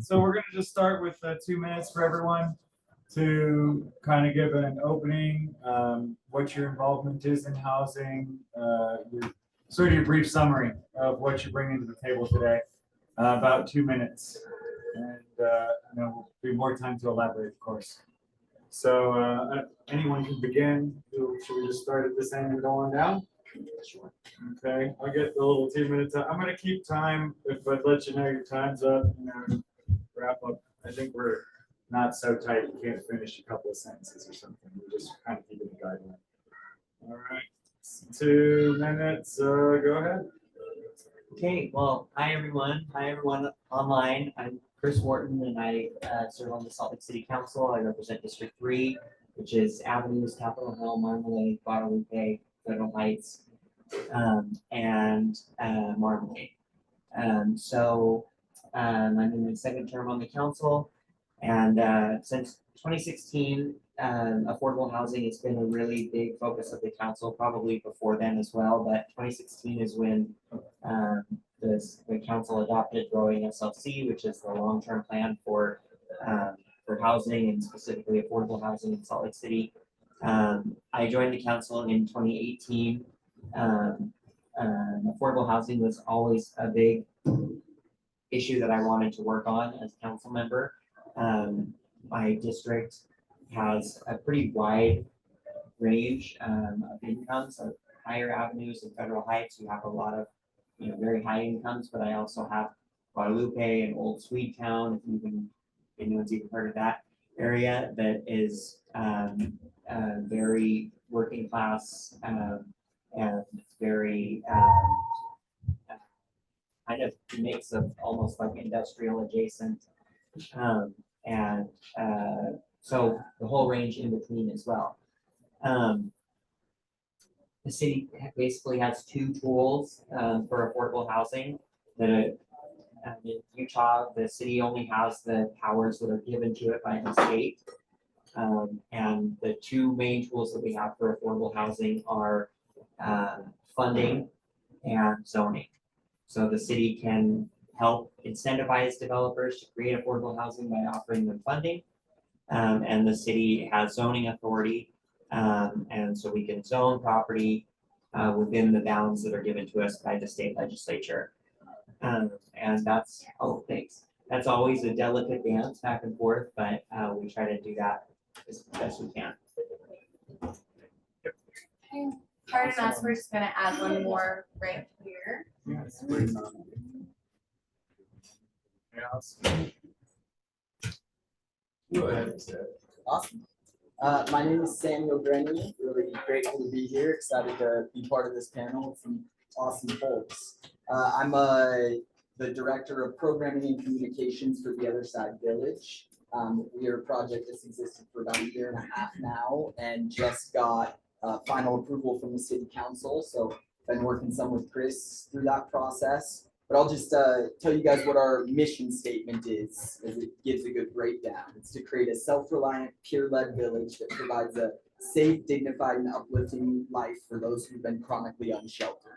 So we're going to just start with 2 minutes for everyone to kind of give an opening, what your involvement is in housing, sort of your brief summary of what you're bringing to the table today. About 2 minutes, and there'll be more time to elaborate, of course. So anyone can begin. Should we just start at this end and go on down? Sure. Okay, I'll get the little 2 minutes. I'm going to keep time. If I'd let you know your time's up, wrap up. I think we're not so tight you can't finish a couple of sentences or something. We're just kind of keeping the guideline. All right, 2 minutes. Go ahead. Okay, well, hi everyone online. I'm Chris Wharton, and I serve on the Salt Lake City Council. I represent District 3, which is Avenues, Capitol Hill, Marmalade, Guadalupe, Federal Heights, and Marmalade. So I'm in my second term on the council, and since 2016, affordable housing has been a really big focus of the council, probably before then as well, but 2016 is when the council adopted growing SLC, which is the long-term plan for housing and specifically affordable housing in Salt Lake City. I joined the council in 2018. Affordable housing was always a big issue that I wanted to work on as a council member. My district has a pretty wide range of incomes, of higher avenues in Federal Heights. You have a lot of very high incomes, but I also have Guadalupe and Old Swedetown, if anyone's even heard of that area, that is very working class and very kind of mix of almost like industrial adjacent, so the whole range in between as well. The city basically has two tools for affordable housing. In Utah, the city only has the powers that are given to it by the state. And the two main tools that we have for affordable housing are funding and zoning. So the city can help incentivize developers to create affordable housing by offering them funding. And the city has zoning authority. And so we can zone property within the bounds that are given to us by the state legislature. And that's, that's always a delicate dance back and forth, but we try to do that as best we can. Pardon us, we're just going to add one more right here. Yes. Go ahead. Awesome. My name is Samuel Grenny. Really grateful to be here. Excited to be part of this panel with some awesome folks. I'm the Director of Programming and Communications for the Otherside Village. We are a project that's existed for about 1.5 years now and just got final approval from the City Council. So been working some with Chris through that process. But I'll just tell you guys what our mission statement is, as it gives a good breakdown. It's to create a self-reliant, peer-led village that provides a safe, dignified, and uplifting life for those who've been chronically unsheltered.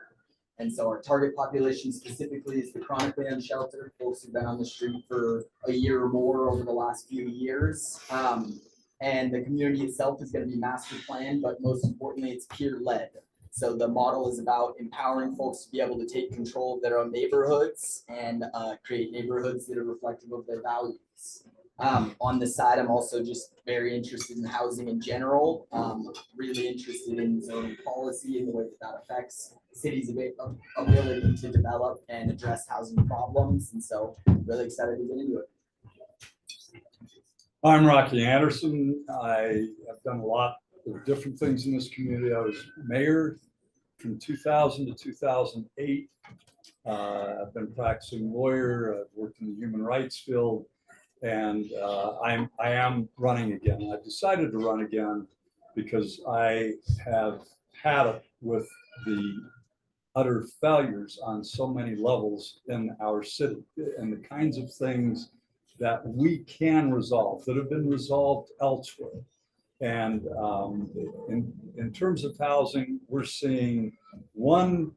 And so our target population specifically is the chronically unsheltered, folks who've been on the street for 1 year or more over the last few years. And the community itself is going to be master planned, but most importantly, it's peer-led. So the model is about empowering folks to be able to take control of their own neighborhoods and create neighborhoods that are reflective of their values. On the side, I'm also just very interested in housing in general, really interested in zoning policy and the way that affects the city's ability to develop and address housing problems. And so really excited to get into it. I'm Rocky Anderson. I have done a lot of different things in this community. I was mayor from 2000 to 2008. I've been a practicing lawyer. I've worked in the human rights field, and I am running again. I decided to run again because I have had it with the utter failures on so many levels in our city and the kinds of things that we can resolve that have been resolved elsewhere. And in terms of housing, we're seeing one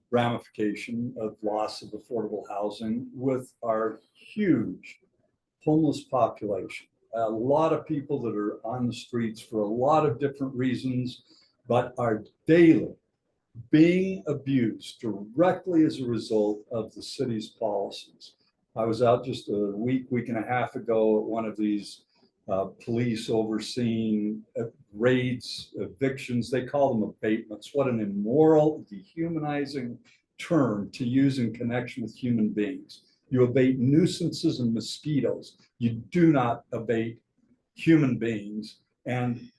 ramification of loss of affordable housing with our huge homeless population. A lot of people that are on the streets for a lot of different reasons, but are daily being abused directly as a result of the city's policies. I was out just a week and a half ago at one of these police overseeing raids, evictions. They call them abatements. What an immoral, dehumanizing term to use in connection with human beings. You abate nuisances and mosquitoes. You do not abate human beings. And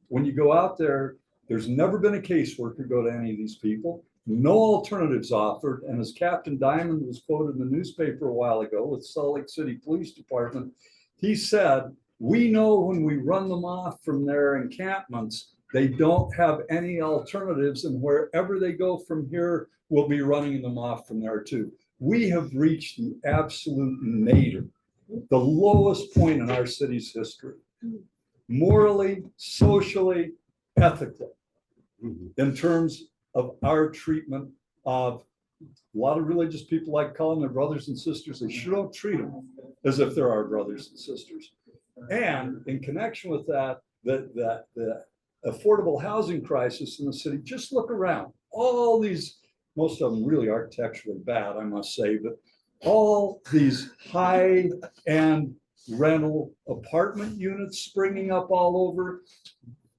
when you go out there, there's never been a caseworker go to any of these people. No alternatives offered. And as Captain Diamond was quoted in the newspaper a while ago with Salt Lake City Police Department, he said, we know when we run them off from their encampments, they don't have any alternatives, and wherever they go from here, we'll be running them off from there too. We have reached the absolute nadir, the lowest point in our city's history, morally, socially, ethically, in terms of our treatment of a lot of religious people like calling their brothers and sisters. They sure don't treat them as if they're our brothers and sisters. And in connection with that, the affordable housing crisis in the city, just look around. All these, most of them really architecturally bad, I must say, but all these high-end rental apartment units springing up all over,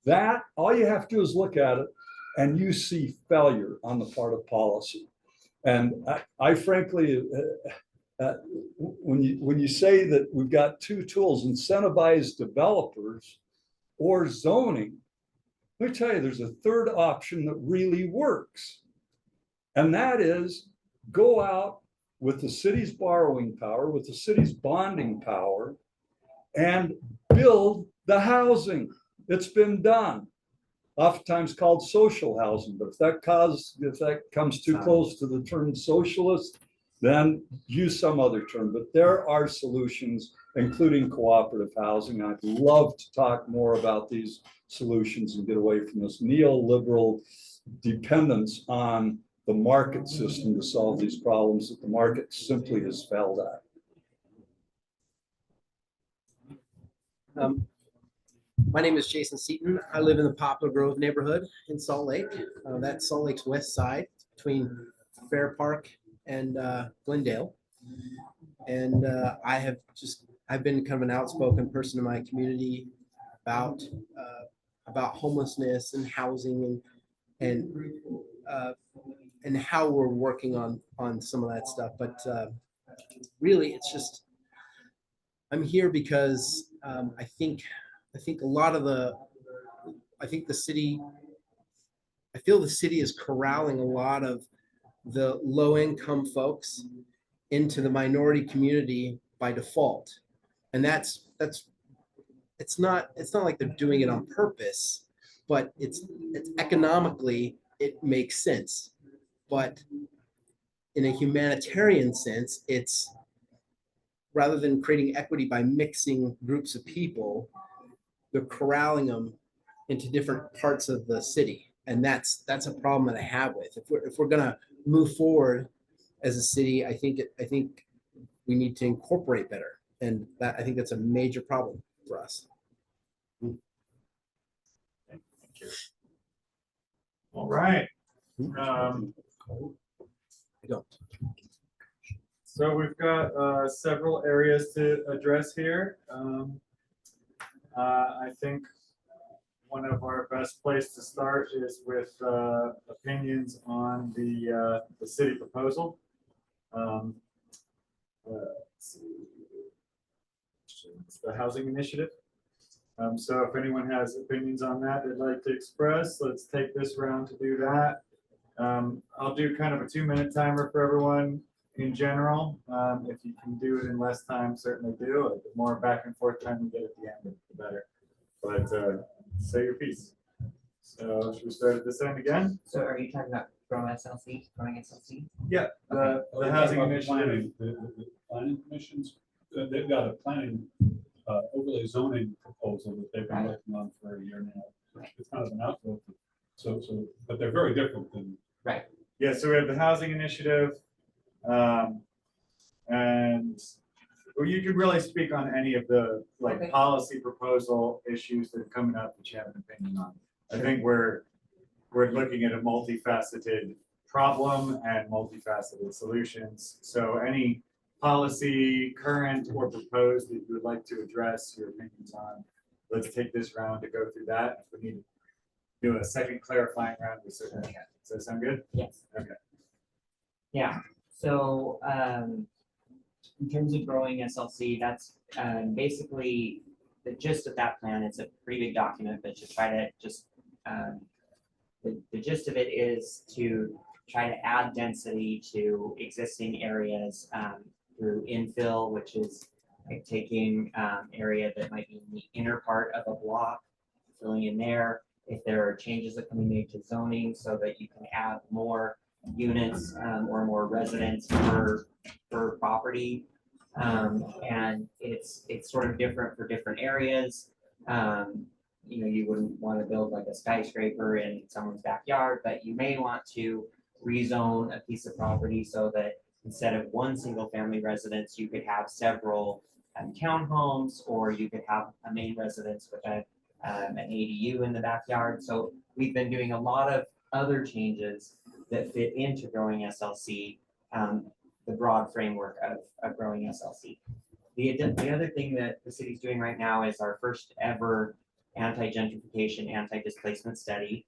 that, all you have to do is look at it and you see failure on the part of policy. And I frankly, when you say that we've got two tools, incentivize developers or zoning, let me tell you, there's a third option that really works. And that is go out with the city's borrowing power, with the city's bonding power, and build the housing. It's been done. Oftentimes called social housing, but if that comes too close to the term socialist, then use some other term. But there are solutions, including cooperative housing. I'd love to talk more about these solutions and get away from this neoliberal dependence on the market system to solve these problems that the market simply has failed at. My name is Jason Seaton. I live in the Poplar Grove neighborhood in Salt Lake. That's Salt Lake's west side between Fair Park and Glendale. And I've been kind of an outspoken person in my community about homelessness and housing and how we're working on some of that stuff. But really, it's just, I'm here because I think a lot of I feel the city is corralling a lot of the low income folks into the minority community by default. And it's not like they're doing it on purpose, but it's economically, it makes sense. But in a humanitarian sense, it's rather than creating equity by mixing groups of people, they're corralling them into different parts of the city. And that's a problem that I have with. If we're gonna move forward as a city, I think we need to incorporate better. And I think that's a major problem for us. Thank you. All right. I don't. So we've got several areas to address here. I think one of our best place to start is with opinions on the city proposal. Let's see. It's the housing initiative. So if anyone has opinions on that they'd like to express, let's take this round to do that. I'll do kind of a 2-minute timer for everyone in general. If you can do it in less time, certainly do. The more back and forth time we get at the end, the better. But say your piece. So should we start at this end again? So are you talking about growing SLC? Yeah, the housing initiative. The planning commissions, they've got a planning overlay zoning proposal that they've been working on for a year now. It's kind of an outgrowth. So, but they're very different than. Right. Yeah, so we have the housing initiative, and Or you could really speak on any of the like Okay. policy proposal issues that are coming up that you have an opinion on. I think we're looking at a multifaceted problem and multifaceted solutions. So any policy, current or proposed that you would like to address your opinions on, let's take this round to go through that. If we need to do a second clarifying round, we certainly can. Does that sound good? Yes. Okay. Yeah, so in terms of growing SLC, that's basically the gist of that plan. It's a pretty big document, but to try to just the gist of it is to try to add density to existing areas through infill, which is like taking area that might be in the inner part of a block, filling in there. If there are changes that can be made to zoning so that you can add more units or more residents per property. And it's sort of different for different areas. You know, you wouldn't want to build like a skyscraper in someone's backyard, but you may want to rezone a piece of property so that instead of one single family residence, you could have several townhomes, or you could have a main residence with an ADU in the backyard. So we've been doing a lot of other changes that fit into growing SLC, the broad framework of growing SLC. The other thing that the city's doing right now is our first ever anti-gentrification, anti-displacement study.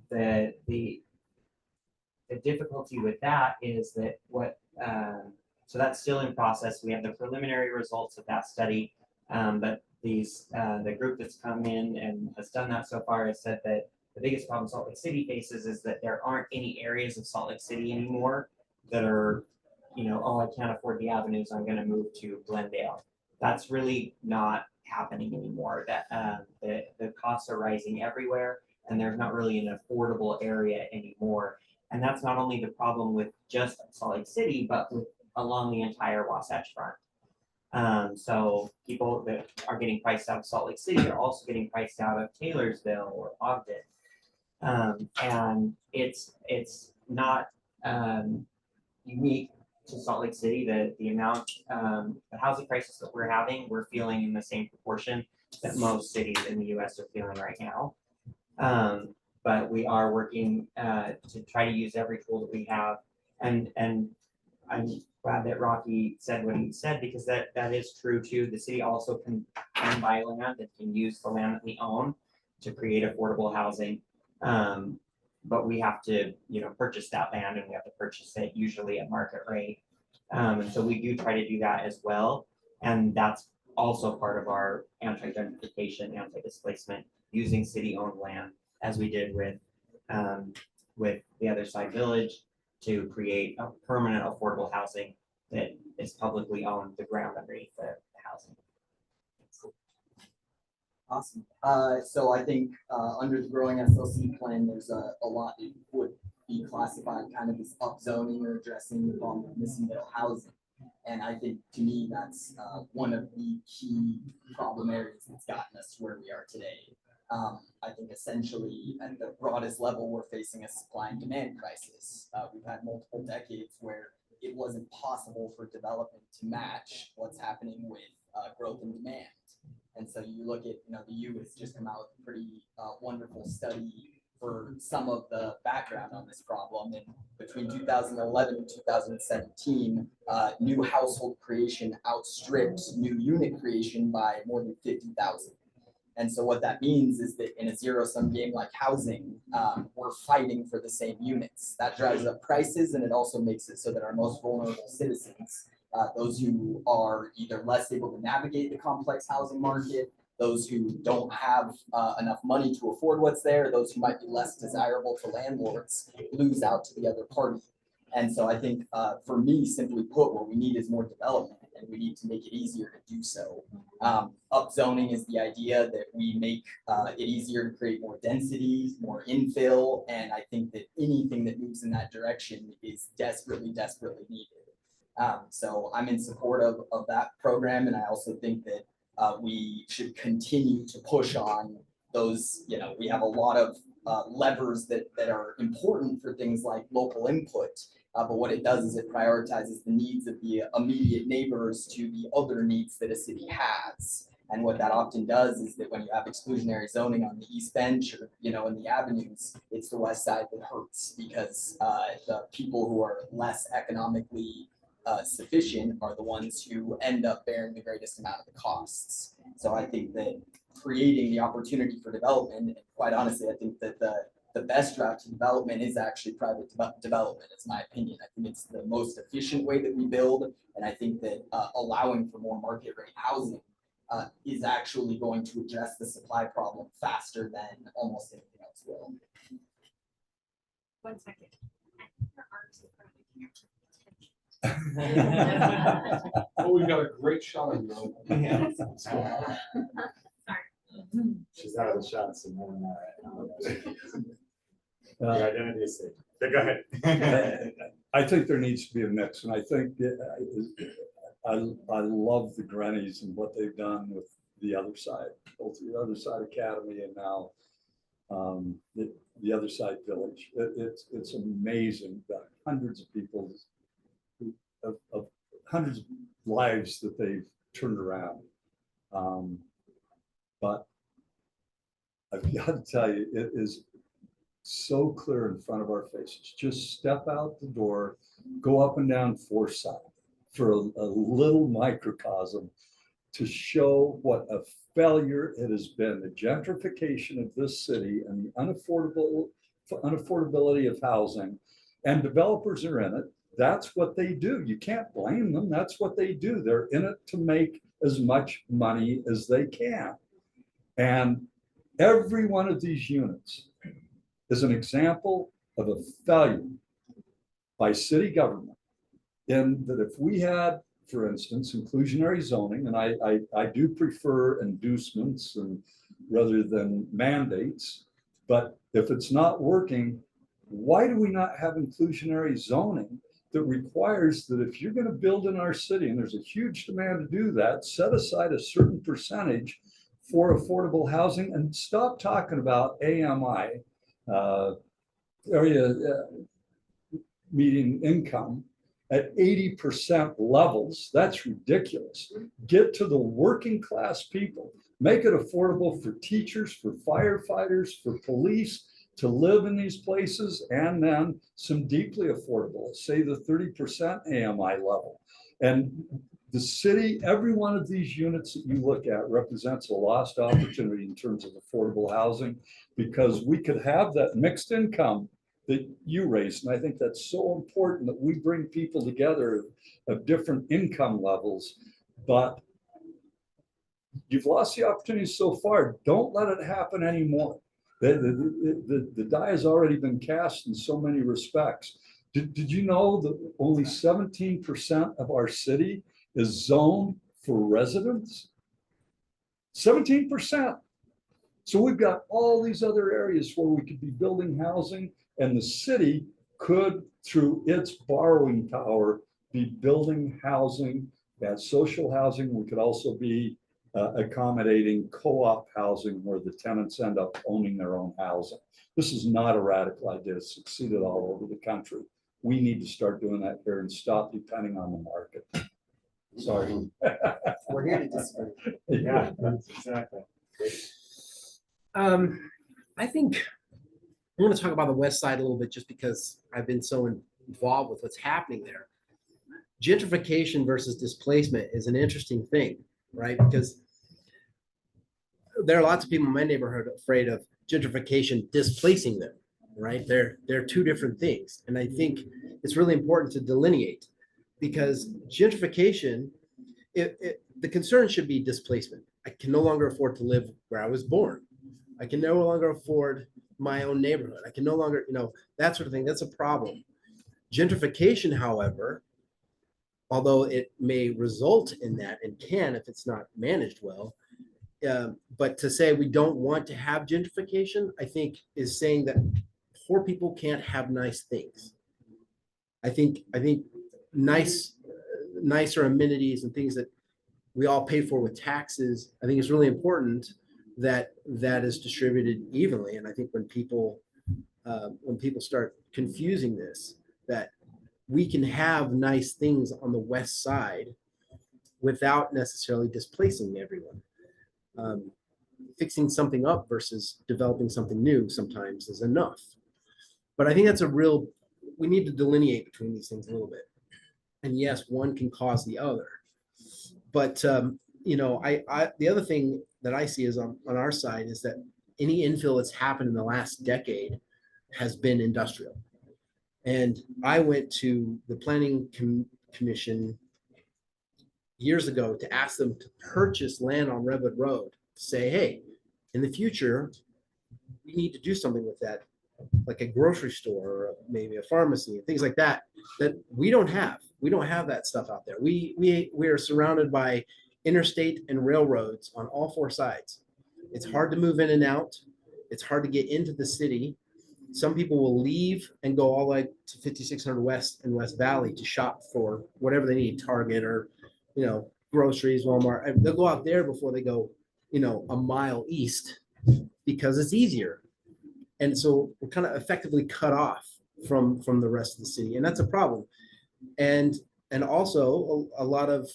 The difficulty with that is that so that's still in process. We have the preliminary results of that study, but the group that's come in and has done that so far has said that the biggest problem Salt Lake City faces is that there aren't any areas of Salt Lake City anymore that are, you know, oh, I can't afford the avenues, I'm going to move to Glendale. That's really not happening anymore. That the costs are rising everywhere, and there's not really an affordable area anymore. And that's not only the problem with just Salt Lake City, but with along the entire Wasatch Front. So people that are getting priced out of Salt Lake City are also getting priced out of Taylorsville or Ogden. And it's not unique to Salt Lake City. The amount, the housing crisis that we're having, we're feeling in the same proportion that most cities in the US are feeling right now. But we are working to try to use every tool that we have. And I'm glad that Rocky said what he said, because that is true too. The city also can buy land and can use the land that we own to create affordable housing. But we have to, you know, purchase that land, and we have to purchase it usually at market rate. And so we do try to do that as well. And that's also part of our anti-gentrification, anti-displacement, using city-owned land, as we did with the Otherside Village, to create a permanent affordable housing that is publicly owned, the ground underneath the housing. Awesome. So I think under the growing SLC plan, there's a lot that would be classified kind of as upzoning or addressing the problem of missing middle housing. And I think to me, that's one of the key problem areas that's gotten us to where we are today. I think essentially at the broadest level, we're facing a supply and demand crisis. We've had multiple decades where it wasn't possible for development to match what's happening with growth and demand. And so you look at, you know, the U has just come out with a pretty wonderful study for some of the background on this problem. And between 2011 and 2017, new household creation outstripped new unit creation by more than 50,000. And so what that means is that in a zero-sum game like housing, we're fighting for the same units. That drives up prices, and it also makes it so that our most vulnerable citizens, those who are either less able to navigate the complex housing market, those who don't have enough money to afford what's there, those who might be less desirable to landlords, lose out to the other party. And so I think for me, simply put, what we need is more development, and we need to make it easier to do so. Upzoning is the idea that we make it easier to create more density, more infill, and I think that anything that moves in that direction is desperately, desperately needed. So I'm in support of that program, and I also think that we should continue to push on those. You know, we have a lot of levers that are important for things like local input, But what it does is it prioritizes the needs of the immediate neighbors to the other needs that a city has. And what that often does is that when you have exclusionary zoning on the East Bench or, in the avenues, it's the west side that hurts because the people who are less economically sufficient are the ones who end up bearing the greatest amount of the costs. So I think that creating the opportunity for development, and quite honestly, I think that the best route to development is actually private development, is my opinion. I think it's the most efficient way that we build. And I think that allowing for more market rate housing is actually going to address the supply problem faster than almost anything else will. 1 second. Your arms in front of Oh, we got a great shot of you. She's out of the shot, so no one. Your Uh, identity is safe. Yeah, go ahead. I think there needs to be a mix, and I think that I love the Grennies and what they've done with the other side, both the other side Academy and now the other side Village. It's amazing that hundreds of people, of hundreds of lives that they've turned around. But I've got to tell you, it is so clear in front of our faces. Just step out the door, go up and down Forsyth for a little microcosm to show what a failure it has been. The gentrification of this city and the unaffordability of housing, and developers are in it. That's what they do. You can't blame them. That's what they do. They're in it to make as much money as they can. And every one of these units is an example of a failure by city government. In that if we had, for instance, inclusionary zoning, and I do prefer inducements and rather than mandates, but if it's not working, why do we not have inclusionary zoning that requires that if you're going to build in our city, and there's a huge demand to do that, set aside a certain percentage for affordable housing and stop talking about AMI, area median income, at 80% levels. That's ridiculous. Get to the working class people, make it affordable for teachers, for firefighters, for police to live in these places, and then some deeply affordable, say the 30% AMI level. And the city, every one of these units that you look at represents a lost opportunity in terms of affordable housing, because we could have that mixed income that you raised. And I think that's so important that we bring people together of different income levels, but you've lost the opportunity so far. Don't let it happen anymore. The die has already been cast in so many respects. Did you know that only 17% of our city is zoned for residents? 17%. So we've got all these other areas where we could be building housing, and the city could, through its borrowing power, be building housing, that social housing. We could also be accommodating co-op housing where the tenants end up owning their own housing. This is not a radical idea. It's succeeded all over the country. We need to start doing that here and stop depending on the market. Sorry. We're here to disagree. Yeah, that's exactly. I think I want to talk about the west side a little bit just because I've been so involved with what's happening there. Gentrification versus displacement is an interesting thing, right? Because there are lots of people in my neighborhood afraid of gentrification displacing them, right? They're two different things. And I think it's really important to delineate, because gentrification, the concern should be displacement. I can no longer afford to live where I was born. I can no longer afford my own neighborhood. I can no longer, that sort of thing. That's a problem. Gentrification, however, although it may result in that, and can if it's not managed well, but to say we don't want to have gentrification, I think is saying that poor people can't have nice things. I think nicer amenities and things that we all pay for with taxes, I think it's really important that that is distributed evenly. And I think when people start confusing this, that we can have nice things on the west side without necessarily displacing everyone. Fixing something up versus developing something new sometimes is enough. But I think that's we need to delineate between these things a little bit. And yes, one can cause the other. But, the other thing that I see is on our side is that any infill that's happened in the last decade has been industrial. And I went to the planning commission years ago to ask them to purchase land on Redwood Road, to say, hey, in the future, we need to do something with that, like a grocery store or maybe a pharmacy and things like that, that we don't have. We don't have that stuff out there. We are surrounded by interstate and railroads on all four sides. It's hard to move in and out. It's hard to get into the city. Some people will leave and go all the way to 5600 West and West Valley to shop for whatever they need, Target or, groceries, Walmart. They'll go out there before they go, a mile east because it's easier. And so we're kind of effectively cut off from the rest of the city. And that's a problem. And also a lot of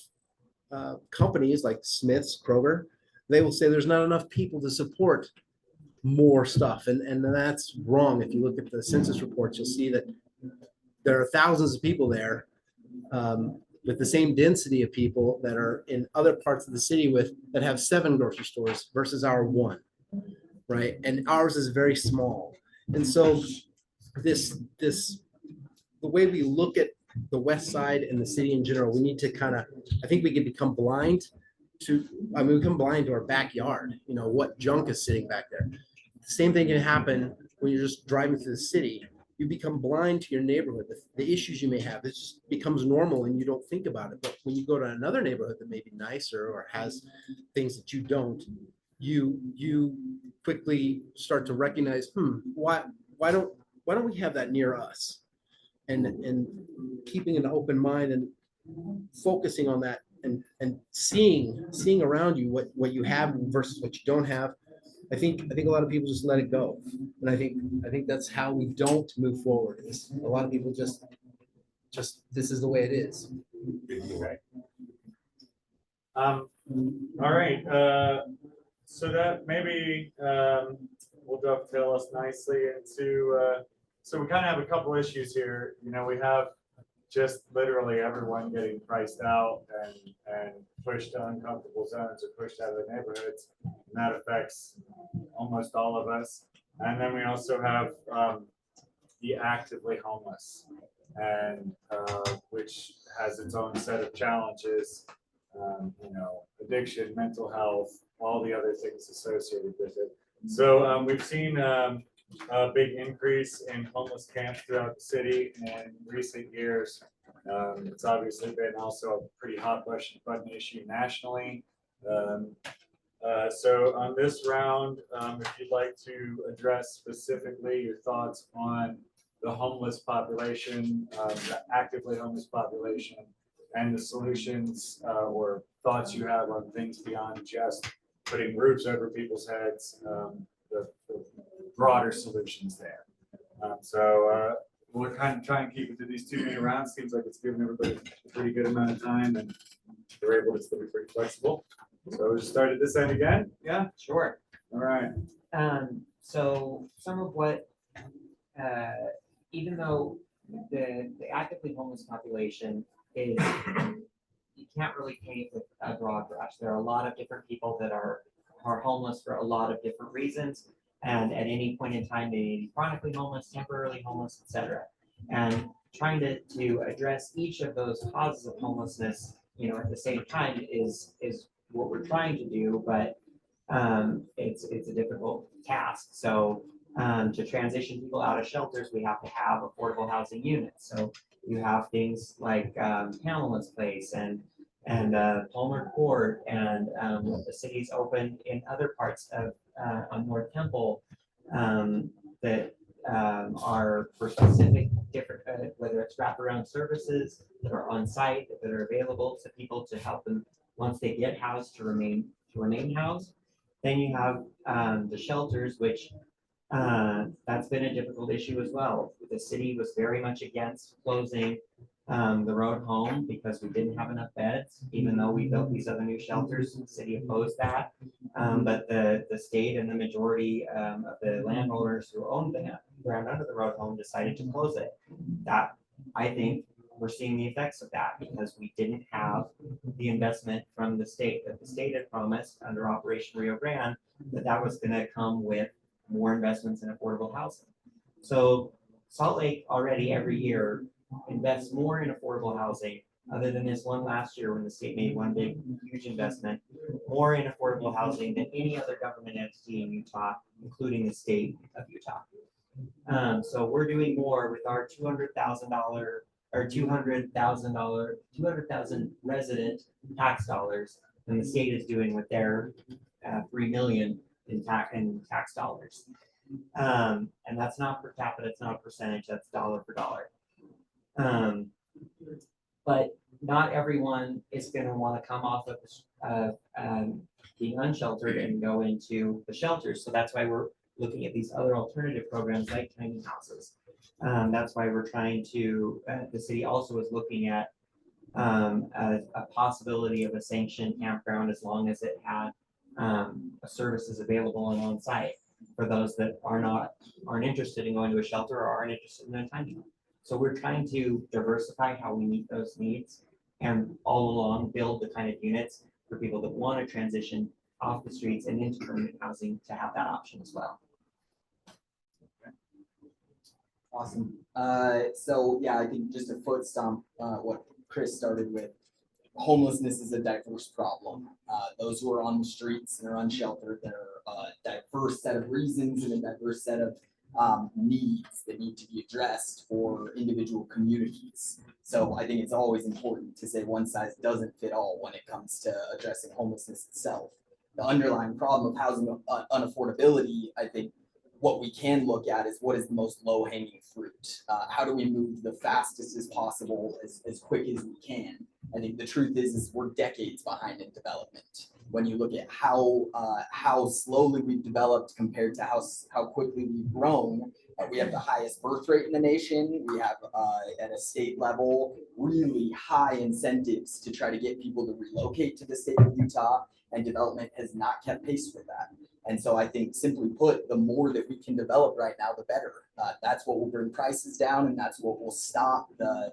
companies like Smith's, Kroger, they will say there's not enough people to support more stuff. And that's wrong. If you look at the census reports, you'll see that there are thousands of people there with the same density of people that are in other parts of the city that have 7 grocery stores versus our 1, right? And ours is very small. And so the way we look at the west side and the city in general, we need to I think we can become blind to our backyard, what junk is sitting back there. The same thing can happen when you're just driving through the city. You become blind to your neighborhood, the issues you may have. It just becomes normal and you don't think about it. But when you go to another neighborhood that may be nicer or has things that you don't, you quickly start to recognize, why don't we have that near us? And keeping an open mind and focusing on that and seeing around you what you have versus what you don't have. I think a lot of people just let it go. And I think that's how we don't move forward. Is a lot of people just this is the way it is. Okay. All right. So that maybe will dovetail us nicely into so we kind of have a couple issues here. We have just literally everyone getting priced out and pushed to uncomfortable zones or pushed out of the neighborhoods. And that affects almost all of us. And then we also have the actively homeless, and which has its own set of challenges, addiction, mental health, all the other things associated with it. So we've seen a big increase in homeless camps throughout the city in recent years. It's obviously been also a pretty hot button issue nationally. So on this round, if you'd like to address specifically your thoughts on the homeless population, the actively homeless population, and the solutions or thoughts you have on things beyond just putting roofs over people's heads, the broader solutions there. So we'll kind of try and keep it to these 2-minute rounds. Seems like it's given everybody a pretty good amount of time, and they're able to still be pretty flexible. So we'll start at this end again. Yeah, Sure. all right. So some of what, even though the actively homeless population is, you can't really paint with a broad brush. There are a lot of different people that are homeless for a lot of different reasons. And at any point in time, they may be chronically homeless, temporarily homeless, etc. And trying to address each of those causes of homelessness, at the same time is what we're trying to do, but it's a difficult task. So to transition people out of shelters, we have to have affordable housing units. So you have things like Pamela's Place and Palmer Court, and the city's opened in other parts of on North Temple that are for specific different, whether it's wraparound services that are on site that are available to people to help them once they get housed to remain housed. Then you have the shelters, which That's been a difficult issue as well. The city was very much against closing the road home because we didn't have enough beds, even though we built these other new shelters. The city opposed that. But the state and the majority of the landowners who owned the ground under the road home decided to close it. That, I think, we're seeing the effects of that because we didn't have the investment from the state that the state had promised under Operation Rio Grande, that was going to come with more investments in affordable housing. So Salt Lake already every year invests more in affordable housing, other than this one last year when the state made one big, huge investment, more in affordable housing than any other government entity in Utah, including the state of Utah. So we're doing more with our $200,000 or $200,000 resident tax dollars than the state is doing with their 3 million in tax dollars. And that's not per capita, it's not a percentage, that's dollar for dollar. But not everyone is going to want to come off of being unsheltered and go into the shelters. So that's why we're looking at these other alternative programs like tiny houses. That's why we're trying to, the city also is looking at a possibility of a sanctioned campground as long as it had services available and on site for those that aren't interested in going to a shelter or aren't interested in a tiny home. So we're trying to diversify how we meet those needs and all along build the kind of units for people that want to transition off the streets and into permanent housing to have that option as well. Awesome. So yeah, I think just a foot stomp what Chris started with. Homelessness is a diverse problem. Those who are on the streets and are unsheltered, there are a diverse set of reasons and a diverse set of needs that need to be addressed for individual communities. So I think it's always important to say one size doesn't fit all when it comes to addressing homelessness itself. The underlying problem of housing unaffordability, I think what we can look at is what is the most low-hanging fruit. How do we move the fastest as possible, as quick as we can? I think the truth is we're decades behind in development. When you look at how slowly we've developed compared to how quickly we've grown, we have the highest birth rate in the nation. We have at a state level really high incentives to try to get people to relocate to the state of Utah, and development has not kept pace with that. And so I think, simply put, the more that we can develop right now, the better. That's what will bring prices down, and that's what will stop the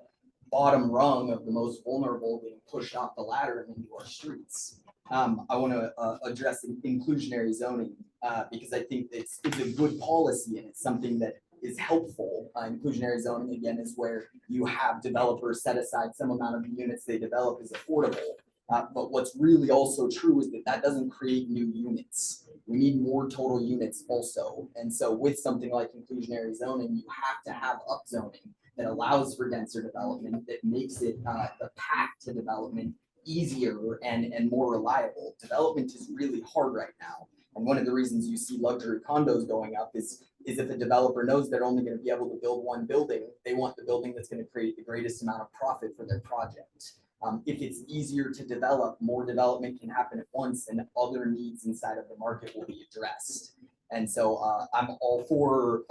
bottom rung of the most vulnerable being pushed off the ladder and into our streets. I want to address inclusionary zoning because I think it's a good policy and it's something that is helpful. Inclusionary zoning, again, is where you have developers set aside some amount of the units they develop as affordable. But what's really also true is that doesn't create new units. We need more total units also. And so with something like inclusionary zoning, you have to have upzoning that allows for denser development, that makes it the path to development easier and more reliable. Development is really hard right now. And one of the reasons you see luxury condos going up is if a developer knows they're only going to be able to build one building, they want the building that's going to create the greatest amount of profit for their project. If it's easier to develop, more development can happen at once and other needs inside of the market will be addressed. And so I'm all for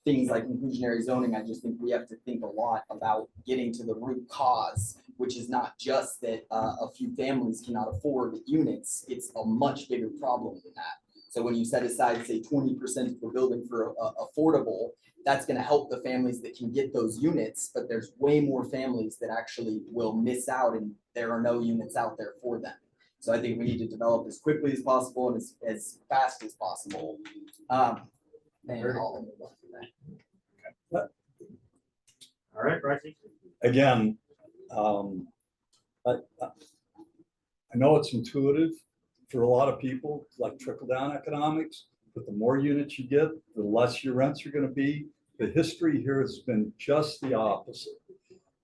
things like inclusionary zoning. I just think we have to think a lot about getting to the root cause, which is not just that a few families cannot afford units. It's a much bigger problem than that. So when you set aside, say, 20% of the building for affordable, that's going to help the families that can get those units, but there's way more families that actually will miss out and there are no units out there for them. So I think we need to develop as quickly as possible and as fast as possible. And I'll move on from that. All right, Bryce. Again, I know it's intuitive for a lot of people, like trickle-down economics, but the more units you get, the less your rents are going to be. The history here has been just the opposite.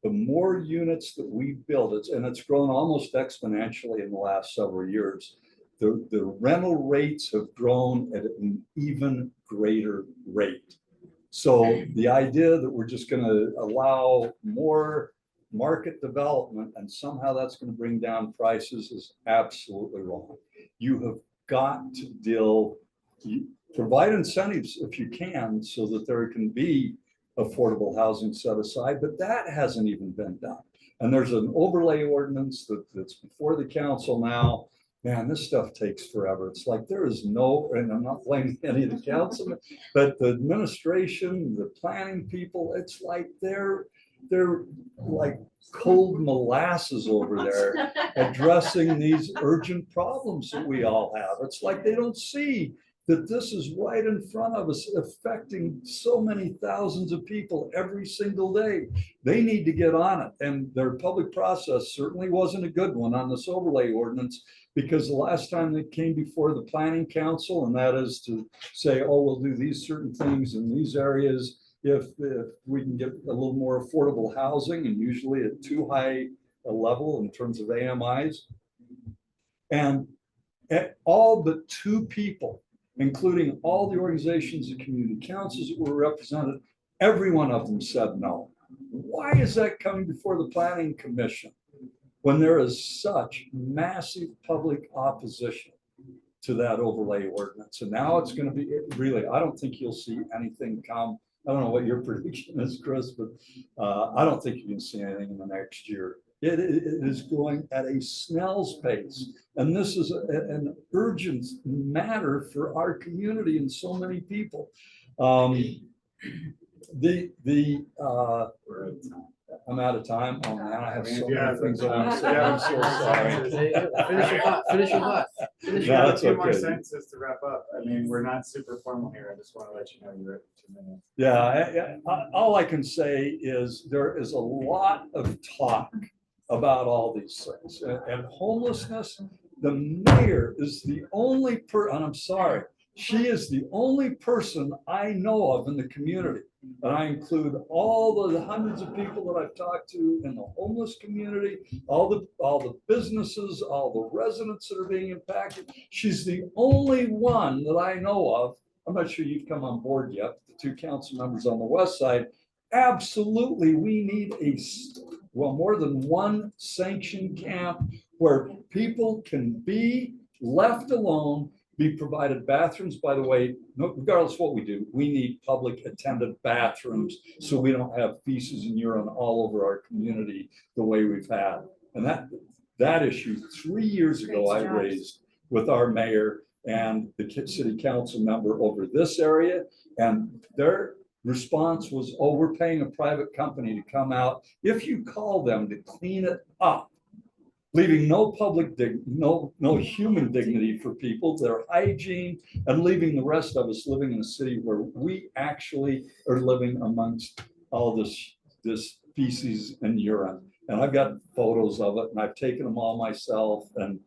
The more units that we build, it's grown almost exponentially in the last several years. The rental rates have grown at an even greater rate. So the idea that we're just going to allow more market development and somehow that's going to bring down prices is absolutely wrong. You have got to deal you provide incentives if you can so that there can be affordable housing set aside, but that hasn't even been done. And there's an overlay ordinance that's before the council now. Man, this stuff takes forever. It's like there is no, and I'm not blaming any of the councilmen, but the administration, the planning people, it's like they're like cold molasses over there addressing these urgent problems that we all have. It's like they don't see that this is right in front of us, affecting so many thousands of people every single day. They need to get on it. And their public process certainly wasn't a good one on this overlay ordinance, because the last time they came before the planning council, and that is to say, oh, we'll do these certain things in these areas if we can get a little more affordable housing, and usually at too high a level in terms of AMIs. And at all but 2 people, including all the organizations and community councils that were represented, every one of them said no. Why is that coming before the planning commission when there is such massive public opposition to that overlay ordinance? And now it's going to be really, I don't think you'll see anything come. I don't know what your prediction is, Chris, but I don't think you can see anything in the next year. It is going at a snail's pace. And this is an urgent matter for our community and so many people. I'm out of time. Oh man, I have so many things I want to say. I'm so sorry. Finish your thought, finish your thought. Finish No, your that's 2 more okay. sentences to wrap up. I mean, we're not super formal here. I just want to let you know you're at 2 minutes. Yeah, all I can say is there is a lot of talk about all these things. And homelessness, the mayor is the only and I'm sorry, she is the only person I know of in the community. And I include all the hundreds of people that I've talked to in the homeless community, all the businesses, all the residents that are being impacted. She's the only one that I know of. I'm not sure you've come on board yet, the 2 council members on the west side. Absolutely, we need more than one sanctioned camp where people can be left alone, be provided bathrooms. By the way, regardless of what we do, we need public attended bathrooms so we don't have feces and urine all over our community the way we've had. And that issue 3 years ago I raised with our mayor and the city council member over this area, and their response was, oh, we're paying a private company to come out, if you call them, to clean it up, leaving no public no human dignity for people, their hygiene, and leaving the rest of us living in a city where we actually are living amongst all this feces and urine. And I've got photos of it, and I've taken them all myself. And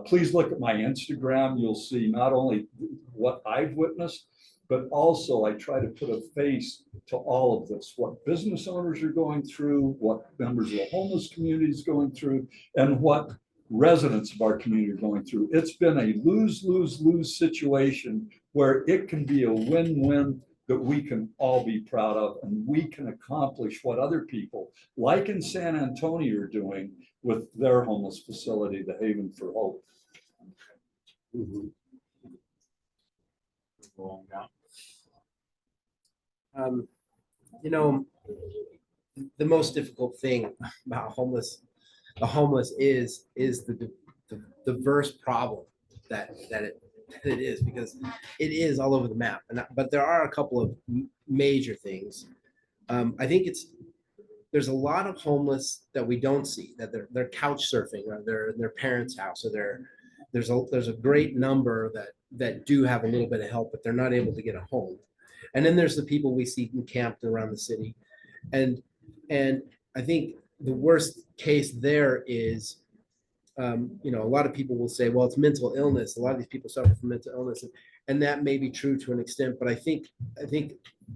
please look at my Instagram. You'll see not only what I've witnessed, but also I try to put a face to all of this, what business owners are going through, what members of the homeless community is going through, and what residents of our community are going through. It's been a lose-lose-lose situation where it can be a win-win that we can all be proud of, and we can accomplish what other people, like in San Antonio, are doing with their homeless facility, the Haven for Hope. You know, the most difficult thing about the homeless is the diverse problem that it is, because it is all over the map. But there are a couple of major things. I think there's a lot of homeless that we don't see, that they're couch surfing, or they're in their parents' house, or there's a great number that do have a little bit of help, but they're not able to get a home. And then there's the people we see encamped around the city. And I think the worst case there is, you know, a lot of people will say, well, it's mental illness. A lot of these people suffer from mental illness, and that may be true to an extent. But I think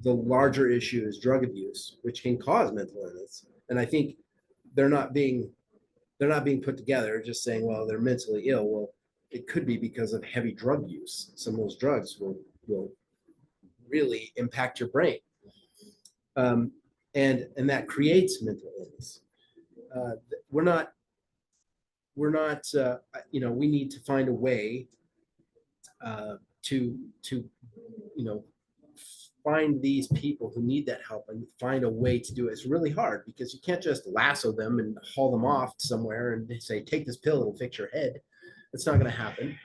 the larger issue is drug abuse, which can cause mental illness. And I think they're not being put together, just saying, well, they're mentally ill. Well, it could be because of heavy drug use. Some of those drugs will really impact your brain. And that creates mental illness. We're not, you know, we need to find a way to, find these people who need that help and find a way to do it. It's really hard because you can't just lasso them and haul them off somewhere and say, take this pill, it'll fix your head. It's not going to happen.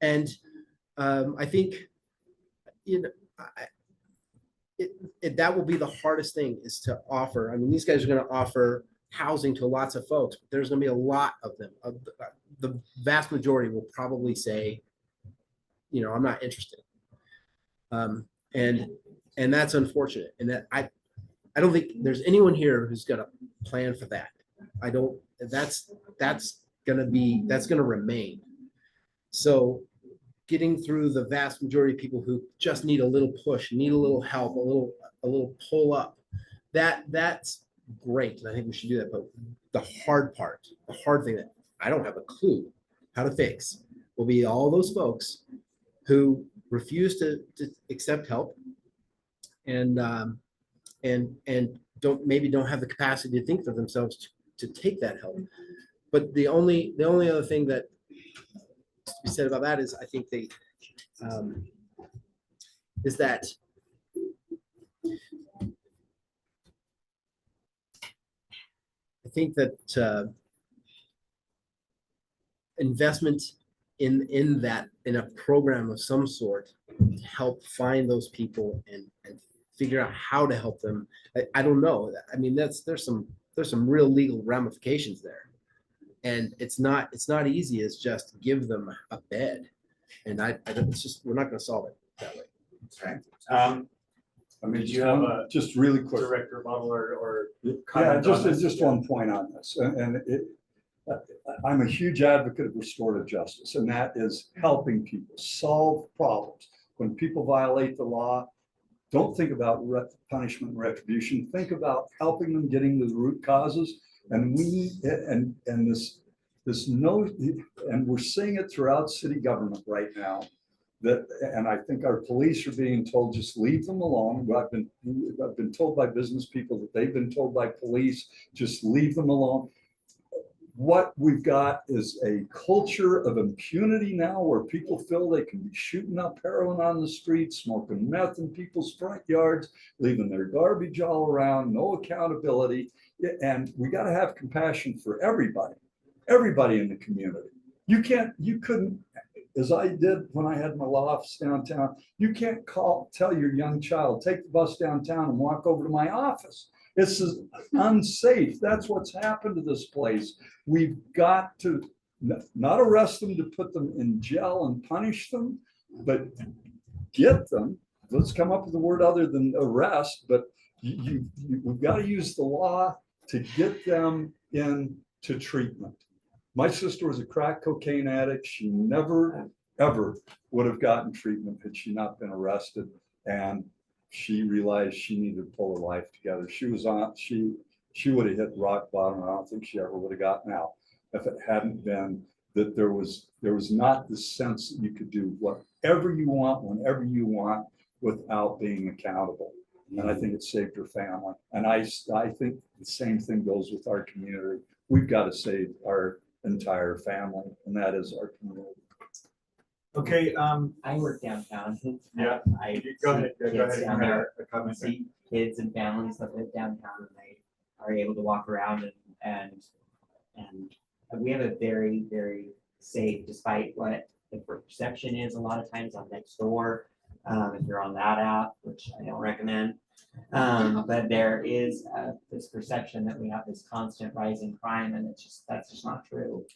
And I think, that will be the hardest thing is to offer. I mean, these guys are going to offer housing to lots of folks, but there's going to be a lot of them. The vast majority will probably say, I'm not interested. And that's unfortunate. And that I don't think there's anyone here who's got a plan for that. That's going to remain. So getting through the vast majority of people who just need a little push, need a little help, a little pull up, that's great. And I think we should do that. But the hard part, the hard thing that I don't have a clue how to fix will be all those folks who refuse to accept help and don't have the capacity to think for themselves to take that help. But the only other thing that to be said about that is I think is that I think that investment in a program of some sort to help find those people and figure out how to help them. I don't know. I mean, there's some real legal ramifications there. And it's not easy as just give them a bed. And we're not going to solve it that way. Okay. I mean, Did you have a just really quick. Director Butler or Yeah, comment on this? just one point on this, and I'm a huge advocate of restorative justice, and that is helping people solve problems. When people violate the law, don't think about punishment and retribution. Think about helping them, getting to the root causes. And we're seeing it throughout city government right now. And I think our police are being told just leave them alone. I've been told by business people that they've been told by police just leave them alone. What we've got is a culture of impunity now where people feel they can be shooting up heroin on the street, smoking meth in people's front yards, leaving their garbage all around, no accountability. And we got to have compassion for everybody in the community. You couldn't, as I did when I had my law office downtown, you can't tell your young child, take the bus downtown and walk over to my office. This is unsafe. That's what's happened to this place. We've got to not arrest them to put them in jail and punish them, but get them. Let's come up with a word other than arrest, but we've got to use the law to get them into treatment. My sister was a crack cocaine addict. She never, ever would have gotten treatment had she not been arrested. And she realized she needed to pull her life together. She would have hit rock bottom. I don't think she ever would have gotten out if it hadn't been that there was not the sense that you could do whatever you want, whenever you want, without being accountable. And I think it saved her family. And I think the same thing goes with our community. We've got to save our entire family, and that is our community. Okay, I work downtown. Yeah. I go ahead. see Go kids ahead. down there. A comment. See kids and families that live downtown and they are able to walk around and we have a very, very safe, despite what the perception is a lot of times on Nextdoor. If you're on that app, which I don't recommend, but there is this perception that we have this constant rise in crime, and that's just not true.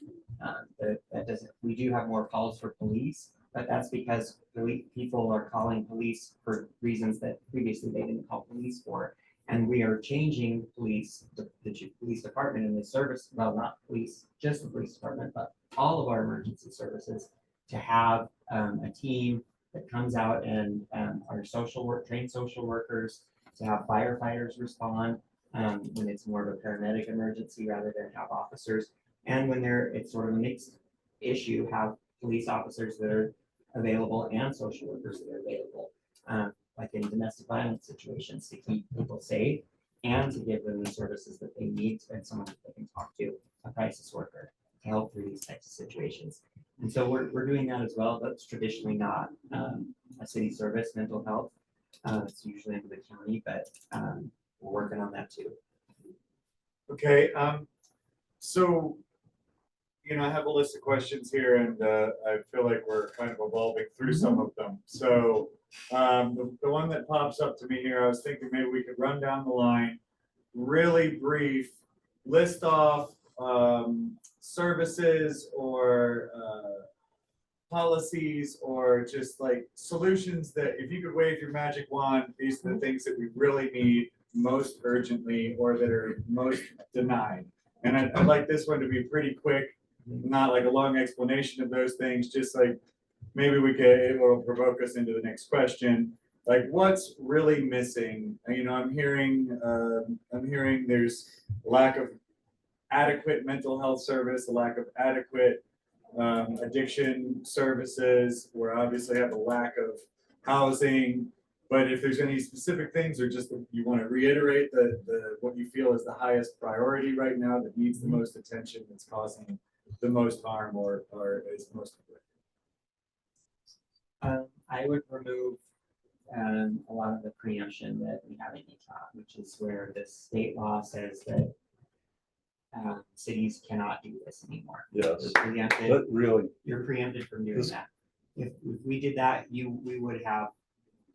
We do have more calls for police, but that's because people are calling police for reasons that previously they didn't call police for. And we are changing the police department and the service, well, not police, just the police department, but all of our emergency services to have a team that comes out and our trained social workers, to have firefighters respond when it's more of a paramedic emergency rather than have officers. And when it's sort of a mixed issue, have police officers that are available and social workers that are available, like in domestic violence situations, to keep people safe and to give them the services that they need and someone that they can talk to, a crisis worker. help through these types of situations. And so we're doing that as well. That's traditionally not a city service, mental health. It's usually in the county, but we're working on that too. Okay, so, I have a list of questions here and I feel like we're kind of evolving through some of them. So the one that pops up to me here, I was thinking maybe we could run down the line, really brief, list off services or policies or just like solutions that if you could wave your magic wand, these are the things that we really need most urgently or that are most denied. And I'd like this one to be pretty quick, not like a long explanation of those things, just like maybe it will provoke us into the next question. Like what's really missing? I'm hearing there's lack of adequate mental health service, a lack of adequate addiction services. We obviously have a lack of housing. But if there's any specific things or just you want to reiterate what you feel is the highest priority right now that needs the most attention, that's causing the most harm or is most I would remove a lot of the preemption that we have in Utah, which is where the state law says that cities cannot do this anymore. Yes, You're preempted, but really, you're preempted from doing This- that. If we did that, we would have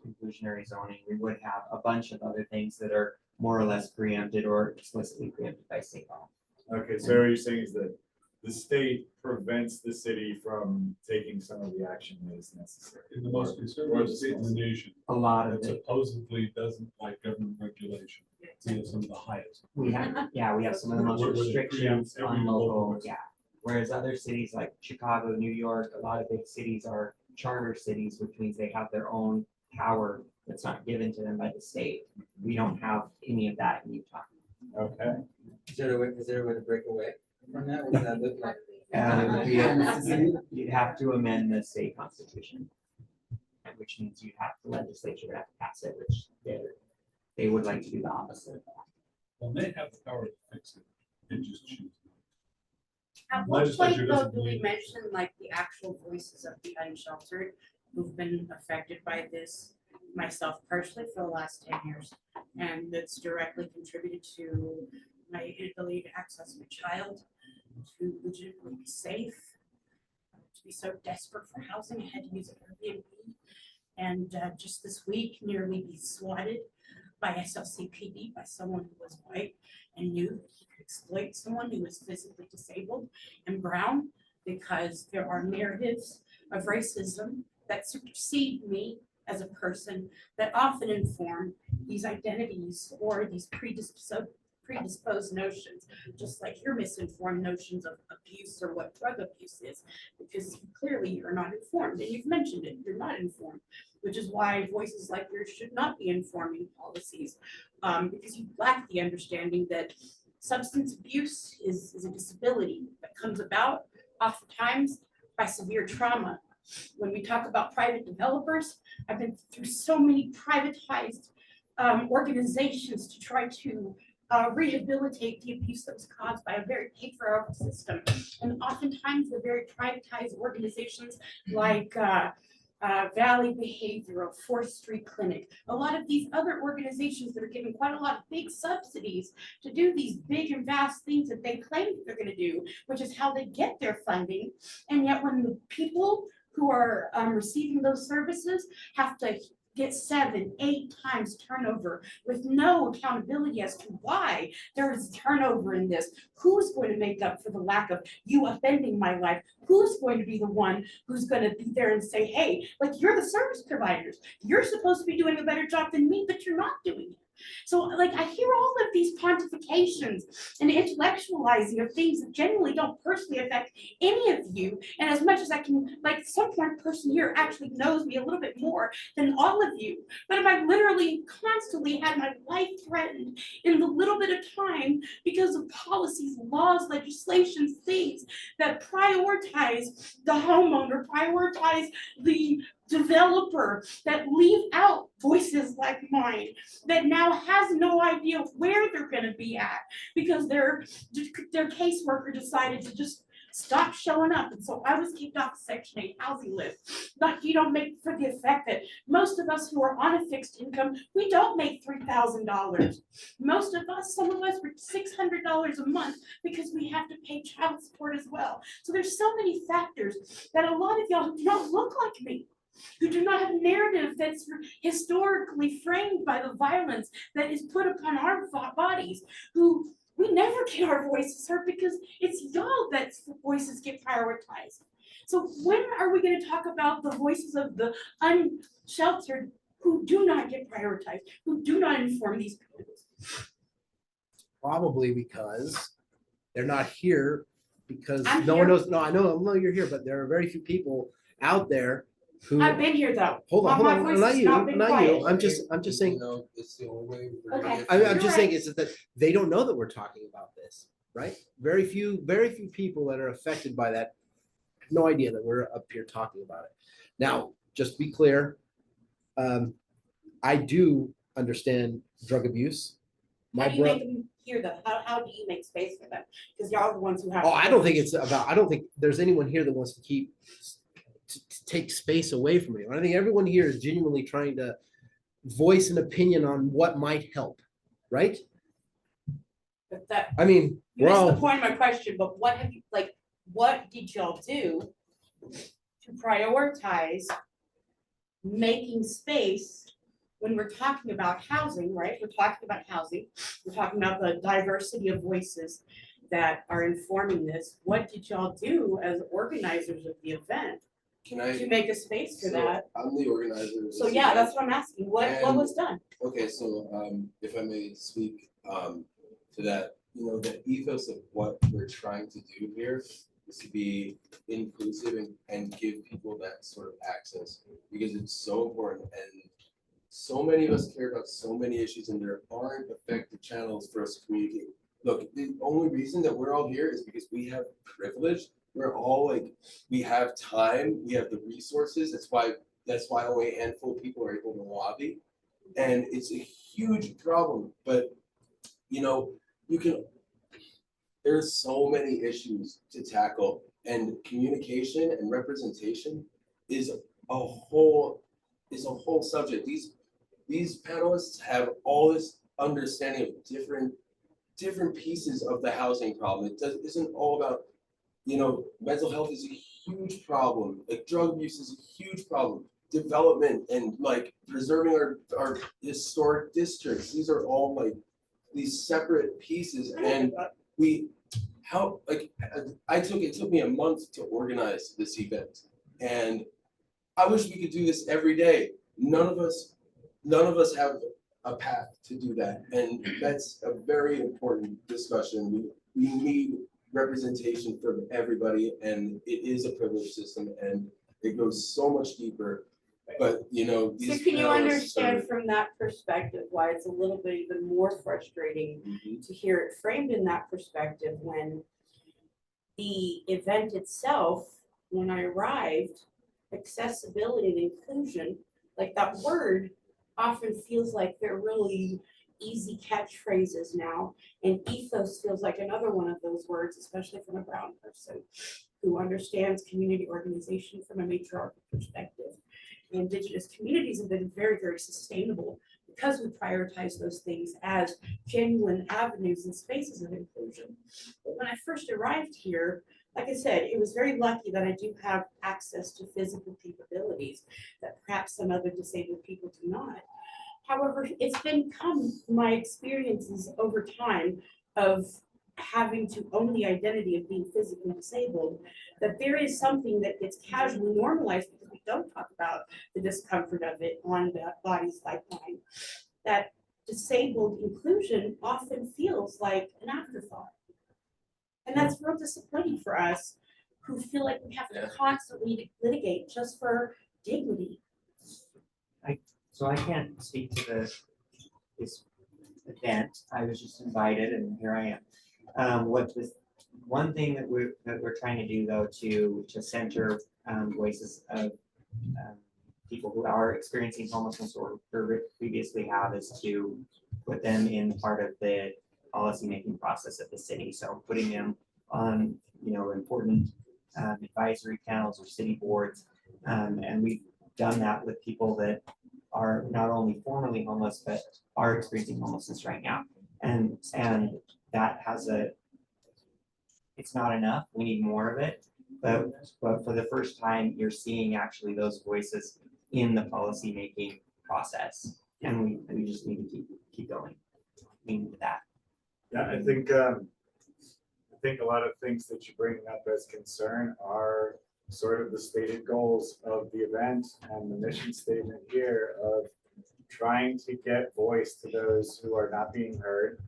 inclusionary zoning, we would have a bunch of other things that are more or less preempted or explicitly preempted by state law. Okay, so what you're saying is that the state prevents the city from taking some of the action that is necessary. In the most conservative state in the nation, A lot that of it, supposedly doesn't like government regulation. We have some of the highest. we have some of the most Where they restrictions preempt on every local, local Whereas other cities like Chicago, New York, a lot of big cities are charter cities, which means they have their own power that's not given to them by the state. We don't have any of that in Utah. Okay, Is there a way to break away from that? What does that look like? You'd have to amend the state constitution, which means you'd have the legislature would have to pass it, which they would like to do the opposite. Well, they have the power to fix it. They just choose. At what point Legislature though doesn't do we believe it. mention like the actual voices of the unsheltered who've been affected by this? Myself personally for the last 10 years, and that's directly contributed to my inability to access my child, to legitimately be safe, to be so desperate for housing, I had to use Airbnb, and just this week nearly be swatted by SLC PD by someone who was white and knew that he could exploit someone who was physically disabled and brown, because there are narratives of racism that supersede me as a person that often inform these identities or these predisposed notions, just like your misinformed notions of abuse or what drug abuse is, because clearly you're not informed, and you've mentioned it, you're not informed, which is why voices like yours should not be informing policies, because you lack the understanding that substance abuse is a disability that comes about oftentimes by severe trauma. When we talk about private developers, I've been through so many privatized organizations to try to rehabilitate the abuse that was caused by a very patriarchal system. And oftentimes the very privatized organizations like Valley Behavioral, Fourth Street Clinic, a lot of these other organizations that are given quite a lot of big subsidies to do these big and vast things that they claim that they're going to do, which is how they get their funding. And yet when the people who are receiving those services have to get 7, 8 times turnover with no accountability as to why there is turnover in this. Who's going to make up for the lack of you upending my life? Who's going to be the one who's going to be there and say, hey, like, you're the service providers. You're supposed to be doing a better job than me, but you're not doing it. So like I hear all of these pontifications and intellectualizing of things that generally don't personally affect any of you. And as much as I can, like, some point person here actually knows me a little bit more than all of you, but I've literally constantly had my life threatened in the little bit of time because of policies, laws, legislation, things that prioritize the homeowner, prioritize the developer, that leave out voices like mine, that now has no idea where they're going to be at because their caseworker decided to just stopped showing up. And so I was kicked off the Section 8 housing list. Not, you don't make for the effect that most of us who are on a fixed income, we don't make $3,000. Most of us, some of us were $600 a month because we have to pay child support as well. So there's so many factors that a lot of y'all do not look like me, who do not have a narrative that's historically framed by the violence that is put upon our bodies, who we never get our voices heard because it's y'all that voices get prioritized. So when are we going to talk about the voices of the unsheltered who do not get prioritized, who do not inform these people? Probably because they're not here because I'm no one here. knows. No, I know you're here, but there are very few people out there who. I've been here though. Hold on, My hold on. voice Not has you, not been not quiet. you. I'm just saying. It's the only way. Okay. I'm You're just saying right. is that they don't know that we're talking about this, right? Very few people that are affected by that have no idea that we're up here talking about it. Now, just to be clear, I do understand drug abuse. How My do you brother. make them hear them? How do you make space for them? Because y'all are the ones who have. Oh, I don't think it's about, I don't think there's anyone here that wants to to take space away from anyone. I think everyone here is genuinely trying to voice an opinion on what might help, right? But that, I mean, you we're missed the all, point of my question, but what have you, like, what did y'all do to prioritize making space when we're talking about housing, right? We're talking about housing. We're talking about the diversity of voices that are informing this. What did y'all do as organizers of the event Can to I? make a space for So that? I'm the organizer. of So this yeah, event. that's what I'm asking. What was done? Okay, so if I may speak to that, the ethos of what we're trying to do here is to be inclusive and give people that sort of access, because it's so important, and so many of us care about so many issues, and there aren't effective channels for us to communicate. Look, the only reason that we're all here is because we have privilege. We're all like, we have time, we have the resources. That's why only a handful of people are able to lobby. And it's a huge problem, but there's so many issues to tackle, and communication and representation is a whole subject. These panelists have all this understanding of different pieces of the housing problem. Isn't all about, mental health is a huge problem, like drug abuse is a huge problem, development and like preserving our historic districts. These are all like these separate pieces, and it took me a month to organize this event, and I wish we could do this every day. None of us have a path to do that, and that's a very important discussion. We need representation from everybody, and it is a privilege system, and it goes so much deeper. But So these can you panelists understand are- from that perspective why it's a little bit even more frustrating Mhm. to hear it framed in that perspective when the event itself, when I arrived, accessibility and inclusion, like that word often feels like they're really easy catchphrases now. And ethos feels like another one of those words, especially from a brown person who understands community organization from a matriarchal perspective. Indigenous communities have been very, very sustainable because we prioritize those things as genuine avenues and spaces of inclusion. But when I first arrived here, like I said, it was very lucky that I do have access to physical capabilities that perhaps some other disabled people do not. However, it's become my experiences over time of having to own the identity of being physically disabled, that there is something that gets casually normalized because we don't talk about the discomfort of it on the body's lifeline. That disabled inclusion often feels like an afterthought. And that's real disappointing for us who feel like we have to constantly litigate just for dignity. So I can't speak to this event. I was just invited and here I am. One thing that we're trying to do though to center voices of people who are experiencing homelessness or previously have is to put them in part of the policy making process of the city. So putting them on important advisory panels or city boards. And we've done that with people that are not only formerly homeless, but are experiencing homelessness right now. And that has it's not enough. We need more of it. But for the first time, you're seeing actually those voices in the policy making process. And we just need to keep going. We need that. Yeah, I think a lot of things that you're bringing up as concern are sort of the stated goals of the event and the mission statement here of trying to get voice to those who are not being heard,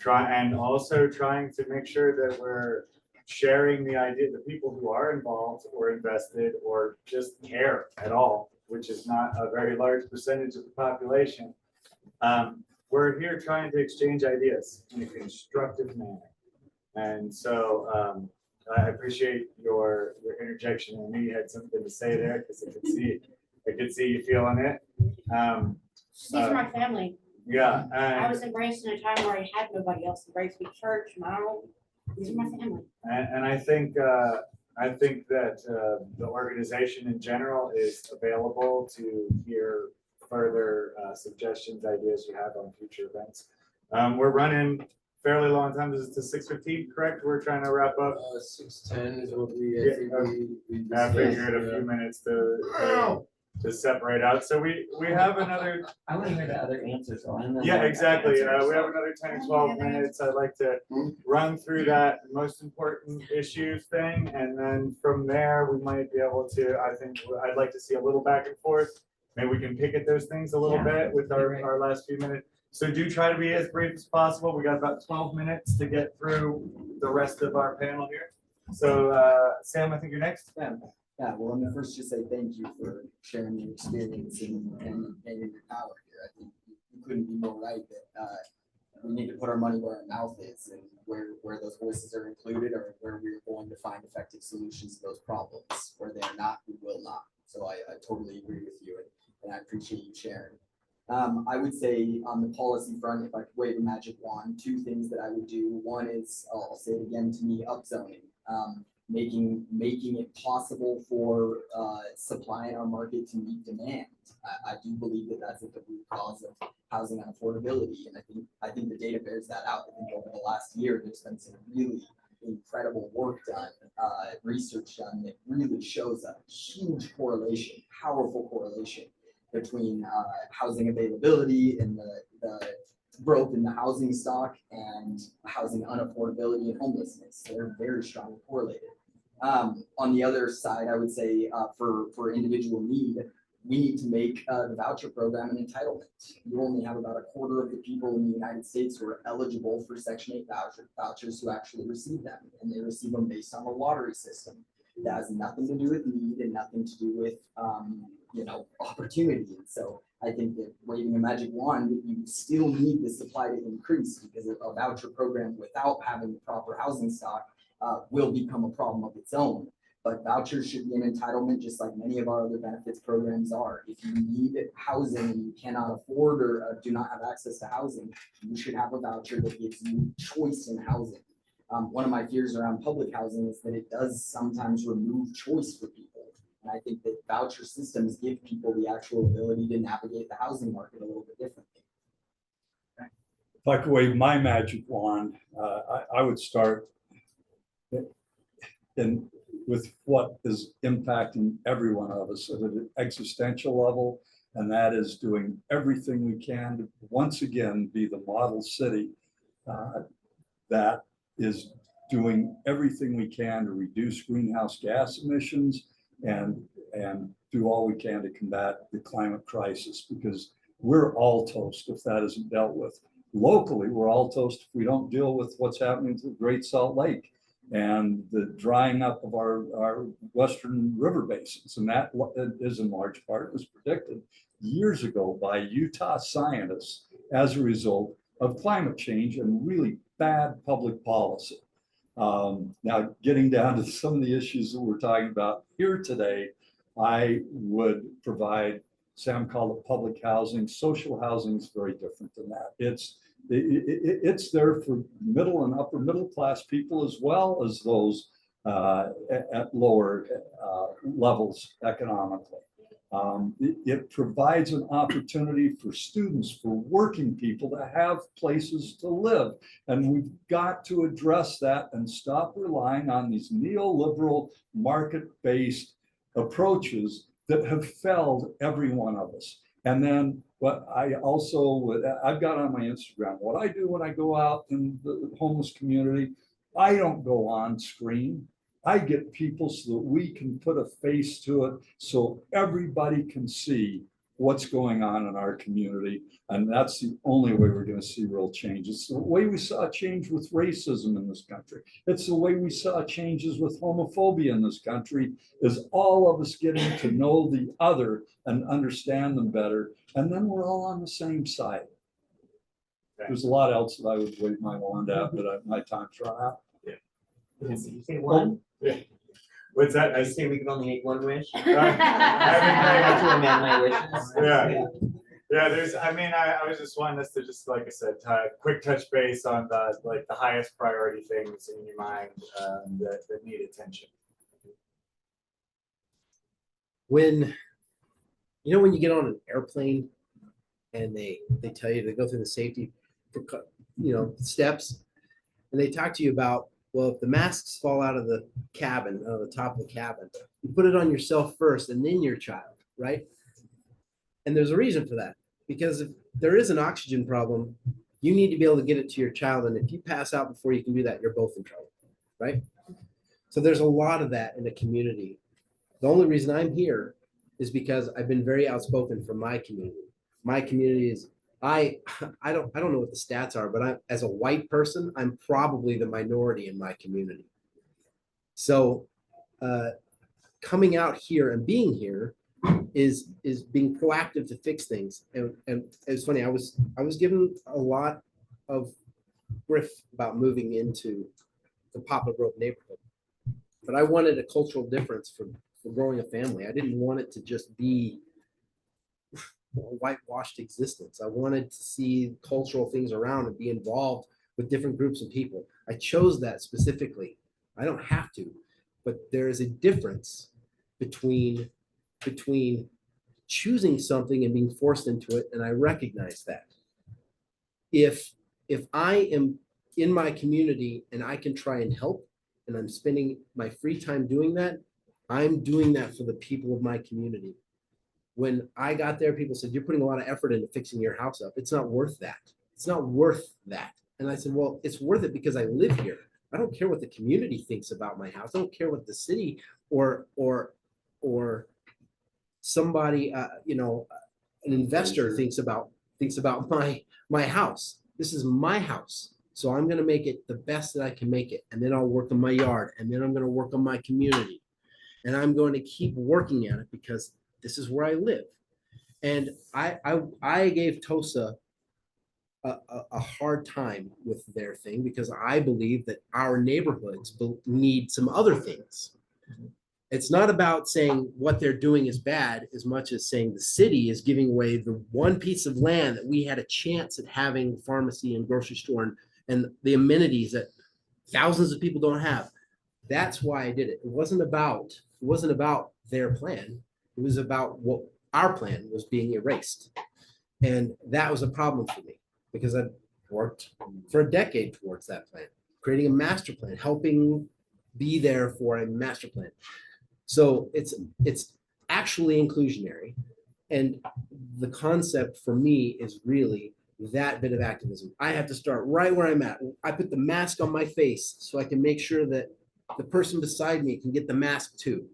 and also trying to make sure that we're sharing the idea, the people who are involved or invested or just care at all, which is not a very large percentage of the population. We're here trying to exchange ideas in a constructive manner. And so I appreciate your interjection. I knew you had something to say there because I could see you feeling it. These are my family. Yeah. I was embraced in a time where I had nobody else. Embraced me, church, my own. These are my family. And I think that the organization in general is available to hear further suggestions, ideas you have on future events. We're running fairly long time. This is to 6:15, correct? We're trying to wrap up. 6:10 is what we, Yeah, I think we I figured discussed, a few minutes to separate out. So we have another. I want to hear the other answers. Yeah, exactly. We have another 10 or 12 minutes. I'd like to run through that most important issues thing. And then from there, we might be able to, I'd like to see a little back and forth. Maybe we can pick at those things a little bit with our last few minutes. So do try to be as brief as possible. We got about 12 minutes to get through the rest of our panel here. So Sam, I think you're next. Yeah, well, let me first just say thank you for sharing your experience and your power here. I think you couldn't be more right that we need to put our money where our mouth is and where those voices are included or where we're going to find effective solutions to those problems. Where they're not, we will not. So I totally agree with you and I appreciate you sharing. I would say on the policy front, if I could wave a magic wand, two things that I would do. One is, I'll say it again to me, upzoning. Making it possible for supply in our market to meet demand. I do believe that that's at the root cause of housing unaffordability, and I think the data bears that out. I think over the last year, there's been some really incredible work done, research done that really shows a huge correlation, powerful correlation between housing availability and the growth in the housing stock and housing unaffordability and homelessness. They're very strongly correlated. On the other side, I would say for individual need, we need to make the voucher program an entitlement. You only have about a quarter of the people in the United States who are eligible for Section 8 vouchers who actually receive them, and they receive them based on a lottery system. That has nothing to do with need and nothing to do with opportunity. And so I think that waving a magic wand, you still need the supply to increase because a voucher program without having the proper housing stock will become a problem of its own. But vouchers should be an entitlement just like many of our other benefits programs are. If you need housing and you cannot afford or do not have access to housing, you should have a voucher that gives you choice in housing. One of my fears around public housing is that it does sometimes remove choice for people. And I think that voucher systems give people the actual ability to navigate the housing market a little bit differently. If I could wave my magic wand, I would start with what is impacting every one of us at an existential level, and that is doing everything we can to once again be the model city that is doing everything we can to reduce greenhouse gas emissions and do all we can to combat the climate crisis, because we're all toast if that isn't dealt with. Locally, we're all toast if we don't deal with what's happening to the Great Salt Lake and the drying up of our western river basins. And that is in large part was predicted years ago by Utah scientists as a result of climate change and really bad public policy. Now, getting down to some of the issues that we're talking about here today, I would provide, Sam called it public housing. Social housing is very different than that. It's there for middle and upper middle class people as well as those at lower levels economically. It provides an opportunity for students, for working people to have places to live. And we've got to address that and stop relying on these neoliberal market-based approaches that have failed every one of us. And then what I've got on my Instagram, what I do when I go out in the homeless community, I don't go on screen. I get people so that we can put a face to it so everybody can see what's going on in our community. And that's the only way we're going to see real change. It's the way we saw change with racism in this country. It's the way we saw changes with homophobia in this country, is all of us getting to know the other and understand them better. And then we're all on the same side. There's a lot else that I would wave my wand at, but my time's run out. You say one? Yeah. What's that? I say we can only make one wish. I I have to amend my wishes. Yeah. Yeah, I was just wanting us to just, like I said, quick touch base on the highest priority things in your mind that need attention. When you get on an airplane and they tell you to go through the safety steps, and they talk to you about, well, if the masks fall out of the cabin, out of the top of the cabin, you put it on yourself first and then your child, right? And there's a reason for that, because if there is an oxygen problem, you need to be able to get it to your child. And if you pass out before you can do that, you're both in trouble, right? So there's a lot of that in the community. The only reason I'm here is because I've been very outspoken for my community. My community is, I don't know what the stats are, but as a white person, I'm probably the minority in my community. So coming out here and being here is being proactive to fix things. And it's funny, I was given a lot of grief about moving into the Poplar Grove neighborhood, but I wanted a cultural difference for growing a family. I didn't want it to just be a whitewashed existence. I wanted to see cultural things around and be involved with different groups of people. I chose that specifically. I don't have to, but there is a difference between choosing something and being forced into it, and I recognize that. If I am in my community and I can try and help, and I'm spending my free time doing that, I'm doing that for the people of my community. When I got there, people said, you're putting a lot of effort into fixing your house up. It's not worth that. It's not worth that. And I said, well, it's worth it because I live here. I don't care what the community thinks about my house. I don't care what the city or somebody, an investor thinks about my house. This is my house. So I'm going to make it the best that I can make it. And then I'll work on my yard. And then I'm going to work on my community. And I'm going to keep working at it because this is where I live. And I gave TOSA a hard time with their thing because I believe that our neighborhoods need some other things. It's not about saying what they're doing is bad as much as saying the city is giving away the one piece of land that we had a chance at having pharmacy and grocery store and the amenities that thousands of people don't have. That's why I did it. It wasn't about their plan. It was about what our plan was being erased. And that was a problem for me because I worked for a decade towards that plan, creating a master plan, helping be there for a master plan. So it's actually inclusionary. And the concept for me is really that bit of activism. I have to start right where I'm at. I put the mask on my face so I can make sure that the person beside me can get the mask too.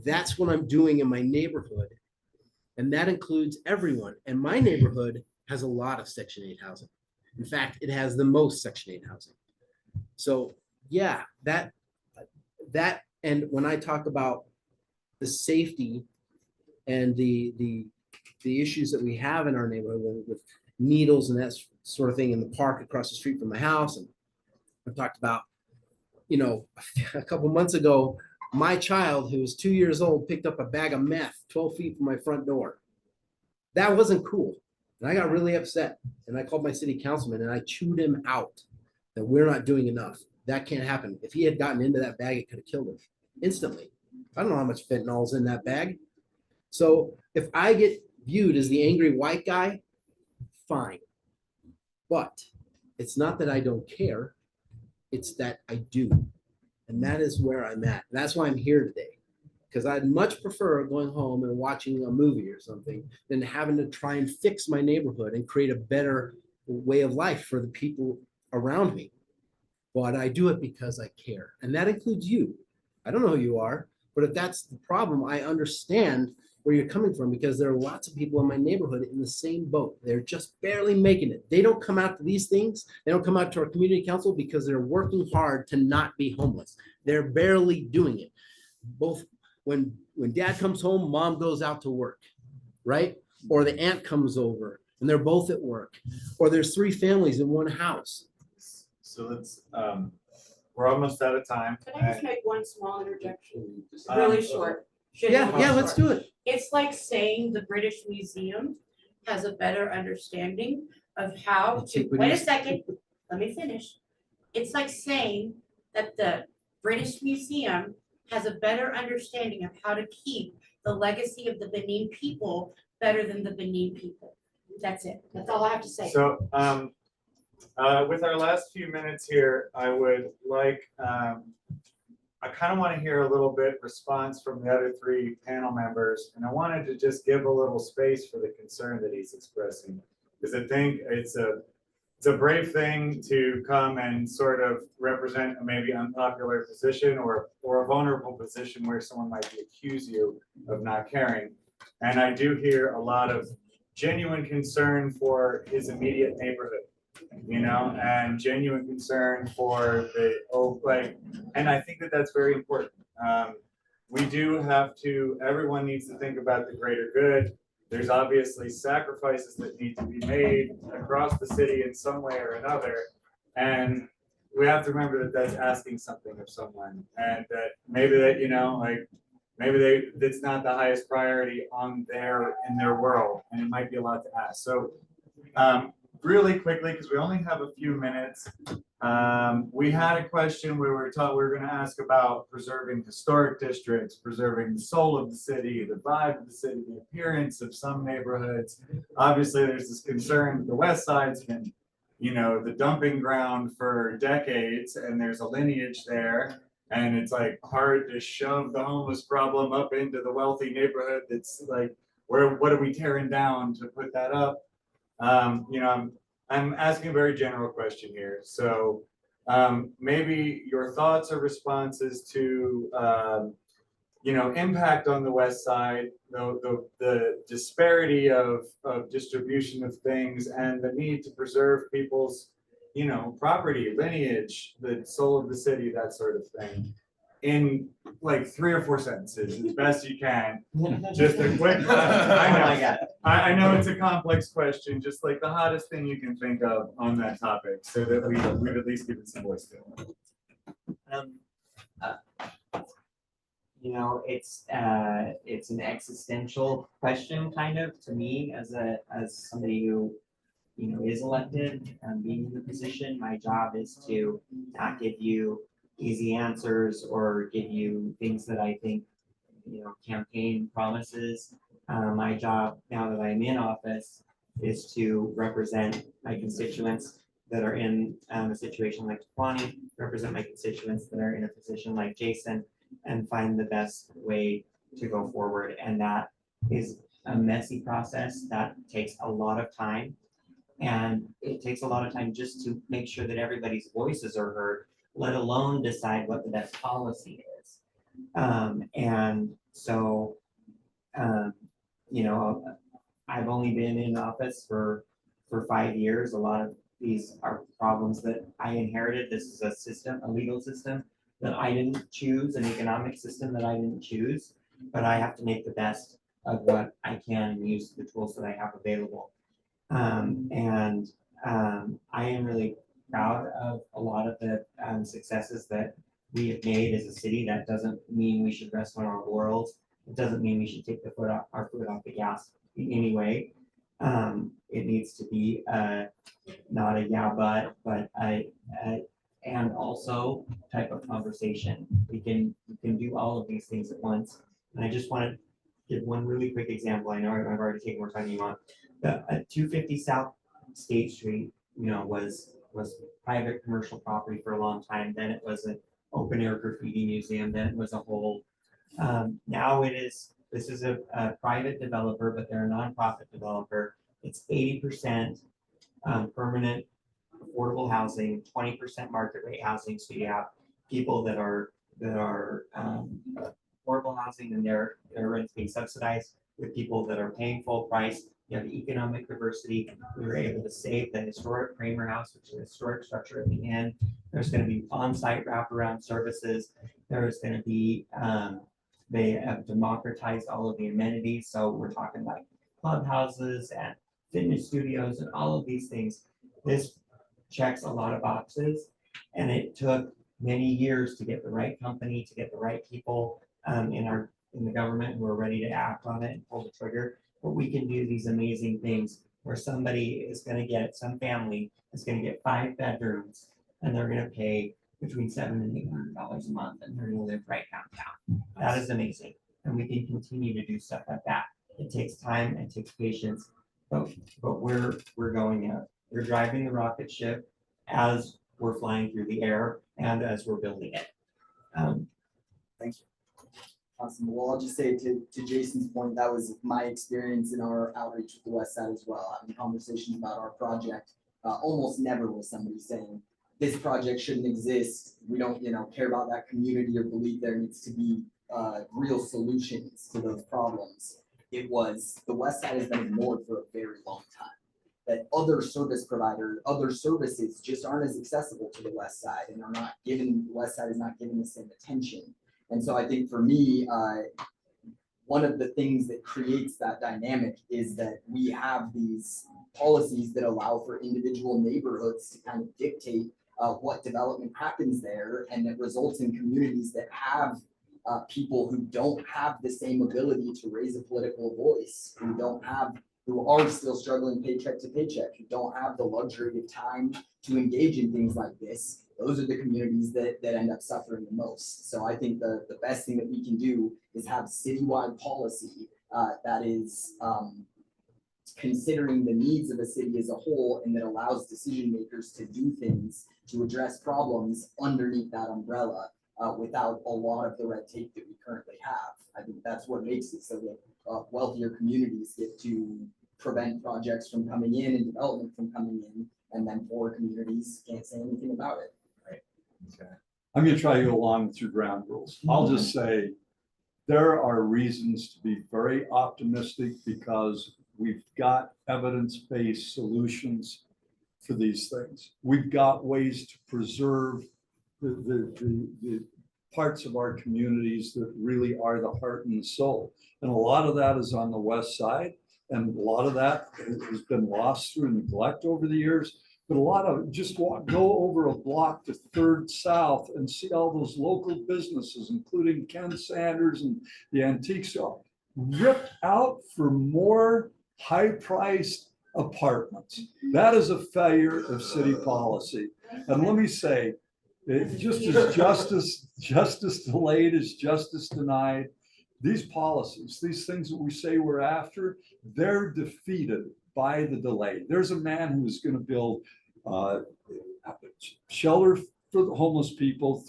That's what I'm doing in my neighborhood. And that includes everyone. And my neighborhood has a lot of Section 8 housing. In fact, it has the most Section 8 housing. So yeah, that, and when I talk about the safety and the issues that we have in our neighborhood with needles and that sort of thing in the park across the street from my house. And I've talked about, a couple months ago, my child who was 2 years old picked up a bag of meth 12 feet from my front door. That wasn't cool. And I got really upset. And I called my city councilman and I chewed him out that we're not doing enough. That can't happen. If he had gotten into that bag, it could have killed him instantly. I don't know how much fentanyl's in that bag. So if I get viewed as the angry white guy, fine. But it's not that I don't care. It's that I do. And that is where I'm at. That's why I'm here today. Because I'd much prefer going home and watching a movie or something than having to try and fix my neighborhood and create a better way of life for the people around me. But I do it because I care. And that includes you. I don't know who you are, but if that's the problem, I understand where you're coming from, because there are lots of people in my neighborhood in the same boat. They're just barely making it. They don't come out to these things. They don't come out to our community council because they're working hard to not be homeless. They're barely doing it. Both when dad comes home, mom goes out to work, right? Or the aunt comes over and they're both at work, or there's 3 families in one house. So let's, we're almost out of time. Can I just make one small interjection? Really short. Should be Yeah, let's short. do it. It's like saying the British Museum has a better understanding of how to, wait a second, let me finish. It's like saying that the British Museum has a better understanding of how to keep the legacy of the Benin people better than the Benin people. That's it. That's all I have to say. So, with our last few minutes here, I would like, I kind of want to hear a little bit response from the other 3 panel members, and I wanted to just give a little space for the concern that he's expressing, because I think it's a brave thing to come and sort of represent a maybe unpopular position or a vulnerable position where someone might accuse you of not caring. And I do hear a lot of genuine concern for his immediate neighborhood, you know, and genuine concern for and I think that that's very important. We do have to, everyone needs to think about the greater good. There's obviously sacrifices that need to be made across the city in some way or another. And we have to remember that that's asking something of someone, and that maybe that, you know, like maybe that's not the highest priority in their world, and it might be a lot to ask. So really quickly, because we only have a few minutes, we had a question where we were going to ask about preserving historic districts, preserving the soul of the city, the vibe of the city, the appearance of some neighborhoods. Obviously, there's this concern the West Side's been, you know, the dumping ground for decades, and there's a lineage there. And it's like hard to shove the homeless problem up into the wealthy neighborhood. That's like, what are we tearing down to put that up? You know, I'm asking a very general question here. So maybe your thoughts or responses to, you know, impact on the West Side, the disparity of distribution of things, and the need to preserve people's, you know, property, lineage, the soul of the city, that sort of thing, in like 3 or 4 sentences, as best you can. Just a quick. I know it's a complex question, just like the hottest thing you can think of on that topic, so that we've at least given some voice to it. You know, it's an existential question, kind of, to me, as somebody who, you know, is elected and being in the position. My job is to not give you easy answers or give you things that I think, you know, campaign promises. My job, now that I'm in office, is to represent my constituents that are in a situation like Kwani, represent my constituents that are in a position like Jason, and find the best way to go forward. And that is a messy process that takes a lot of time. And it takes a lot of time just to make sure that everybody's voices are heard, let alone decide what the best policy is. And so, you know, I've only been in office for 5 years. A lot of these are problems that I inherited. This is a system, a legal system that I didn't choose, an economic system that I didn't choose, but I have to make the best of what I can and use the tools that I have available. I am really proud of a lot of the successes that we have made as a city. That doesn't mean we should rest on our laurels. It doesn't mean we should take our foot off the gas in any way. It needs to be not a yeah but and also type of conversation. We can do all of these things at once. And I just want to give one really quick example. I know I've already taken more time than you want. The 250 South State Street, was private commercial property for a long time. Then it was an open air graffiti museum. Then it was a whole. Now this is a private developer, but they're a nonprofit developer. It's 80% permanent affordable housing, 20% market rate housing. So you have people that are affordable housing and their rent's being subsidized with people that are paying full price. You have economic diversity. We were able to save the historic Kramer House, which is a historic structure at the end. There's going to be on-site wraparound services. There's going to be, they have democratized all of the amenities. So we're talking like clubhouses and fitness studios and all of these things. This checks a lot of boxes, and it took many years to get the right company, to get the right people in the government who are ready to act on it and pull the trigger. But we can do these amazing things where somebody is going to get, some family is going to get 5 bedrooms, and they're going to pay between $700 and $800 a month, and they're going to live right downtown. That is amazing, and we can continue to do stuff like that. It takes time and takes patience, but we're going out. We're driving the rocket ship as we're flying through the air and as we're building it. Thank you. Awesome. Well, I'll just say to Jason's point, that was my experience in our outreach with the West Side as well. Having conversations about our project, almost never was somebody saying, this project shouldn't exist. We don't, care about that community or believe there needs to be real solutions to those problems. It was, the West Side has been ignored for a very long time. That other service providers, other services just aren't as accessible to the West Side and are not given, the West Side is not given the same attention. And so I think for me, one of the things that creates that dynamic is that we have these policies that allow for individual neighborhoods to kind of dictate what development happens there, and that results in communities that have people who don't have the same ability to raise a political voice, who are still struggling paycheck to paycheck, who don't have the luxury of time to engage in things like this. Those are the communities that end up suffering the most. So I think the best thing that we can do is have citywide policy that is considering the needs of a city as a whole, and that allows decision makers to do things to address problems underneath that umbrella without a lot of the red tape that we currently have. I think that's what makes it so that wealthier communities get to prevent projects from coming in and development from coming in, and then poor communities can't say anything about it. Okay. I'm going to try to go along with your ground rules. I'll just say there are reasons to be very optimistic because we've got evidence-based solutions for these things. We've got ways to preserve the parts of our communities that really are the heart and the soul. And a lot of that is on the West Side, and a lot of that has been lost through neglect over the years. But a lot of go over a block to 3rd South and see all those local businesses, including Ken Sanders and the antique shop, ripped out for more high-priced apartments. That is a failure of city policy. And let me say, just as justice delayed is justice denied. These policies, these things that we say we're after, they're defeated by the delay. There's a man who is going to build shelter for the homeless people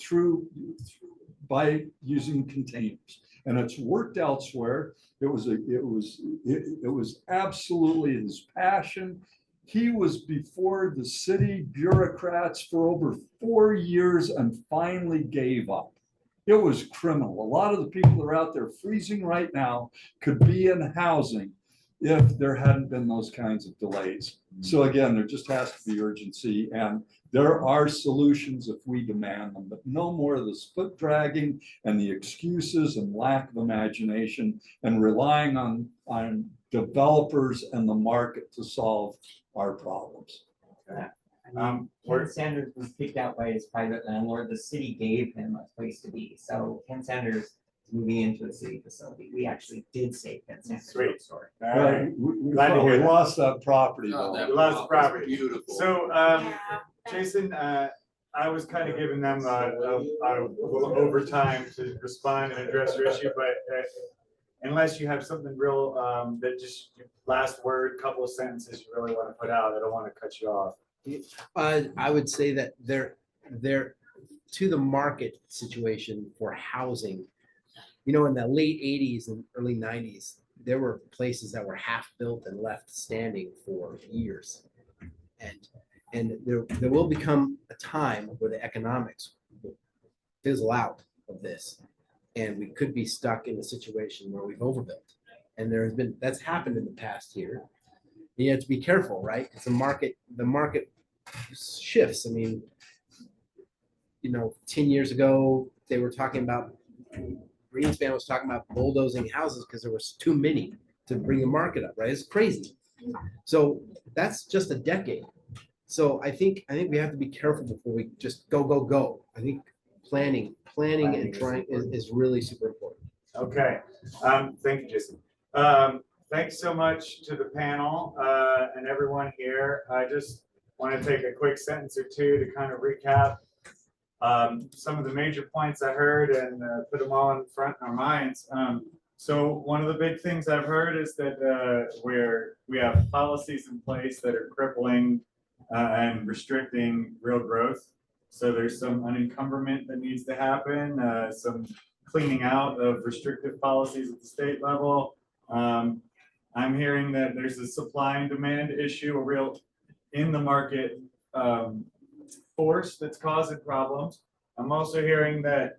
by using containers, and it's worked elsewhere. It was absolutely his passion. He was before the city bureaucrats for over 4 years and finally gave up. It was criminal. A lot of the people that are out there freezing right now could be in housing if there hadn't been those kinds of delays. So again, there just has to be urgency, and there are solutions if we demand them, but no more of this foot dragging and the excuses and lack of imagination and relying on developers and the market to solve our problems. Ken Sanders was kicked out by his private landlord. The city gave him a place to be. So Ken Sanders moving into a city facility, we actually did save Ken Sanders. Sweet. Story. We Glad to hear that. lost that property Oh, though. that You lost was property. beautiful. So, Yeah. Jason, I was kind of giving them a little overtime to respond and address your issue, but unless you have something real, that just last word, couple of sentences you really want to put out, I don't want to cut you off. I would say that they're to the market situation for housing. You know, in the late 80s and early 90s, there were places that were half built and left standing for years. And there will become a time where the economics will fizzle out of this. And we could be stuck in a situation where we've overbuilt. And that's happened in the past year. You have to be careful, right? Because the market shifts. I mean, 10 years ago, they were talking about, Greenspan was talking about bulldozing houses because there was too many to bring the market up, right? It's crazy. So that's just a decade. So I think we have to be careful before we just go. I think planning and trying is really super important. Okay, thank you, Jason. Thanks so much to the panel and everyone here. I just want to take a quick sentence or two to kind of recap some of the major points I heard and put them all in front of our minds. So one of the big things I've heard is that we have policies in place that are crippling and restricting real growth. So there's some unencumberment that needs to happen, some cleaning out of restrictive policies at the state level. I'm hearing that there's a supply and demand issue, a real in the market force that's causing problems. I'm also hearing that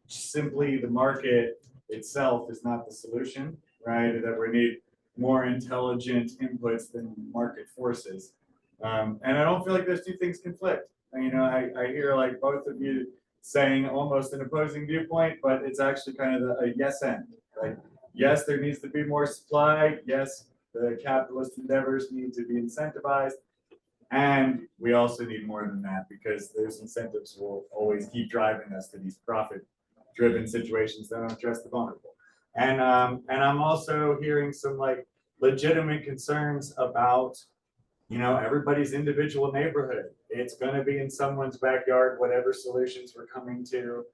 simply the market itself is not the solution, right? That we need more intelligent inputs than market forces. And I don't feel like those two things conflict. I hear like both of you saying almost an opposing viewpoint, but it's actually kind of a yes and. Like, yes, there needs to be more supply. Yes, the capitalist endeavors need to be incentivized. And we also need more than that because those incentives will always keep driving us to these profit-driven situations that don't address the vulnerable. And I'm also hearing some like legitimate concerns about everybody's individual neighborhood. It's going to be in someone's backyard, whatever solutions we're coming to.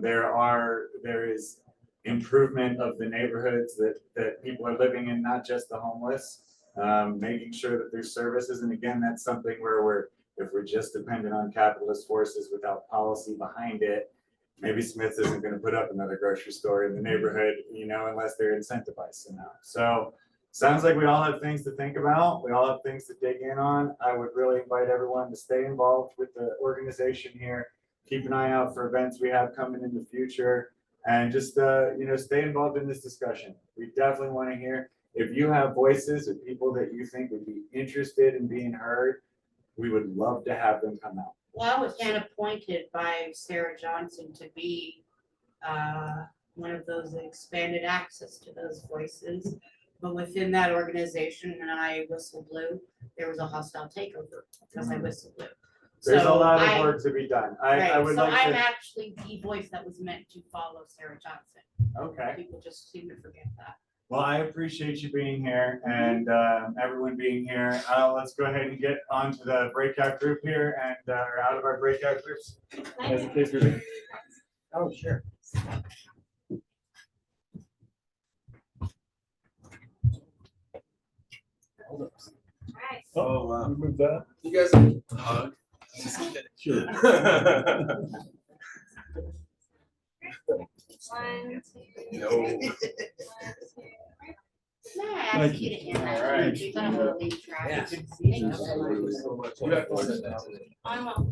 There is improvement of the neighborhoods that people are living in, not just the homeless, making sure that there's services. And again, that's something where if we're just dependent on capitalist forces without policy behind it, maybe Smith's isn't going to put up another grocery store in the neighborhood, unless they're incentivized enough. So sounds like we all have things to think about. We all have things to dig in on. I would really invite everyone to stay involved with the organization here. Keep an eye out for events we have coming in the future, and just stay involved in this discussion. We definitely want to hear if you have voices of people that you think would be interested in being heard. We would love to have them come out. Well, I was appointed by Sarah Johnson to be one of those that expanded access to those voices. But within that organization, when I whistle blew, there was a hostile takeover because I whistle blew. There's a So lot of work to be done. I would so like I'm to. actually the voice that was meant to follow Sarah Johnson. Okay. People just seem to forget that. Well, I appreciate you being here and everyone being here. Let's go ahead and get on to the breakout group here and or out of our breakout groups. As the case may be. Oh, sure. Oh, wow. Move that. You guys have a hug? Sure. One, two. No. May I ask you to end that? All right. Because I'm gonna leave track. Yeah. Thank you so much. You have to learn that. I won't.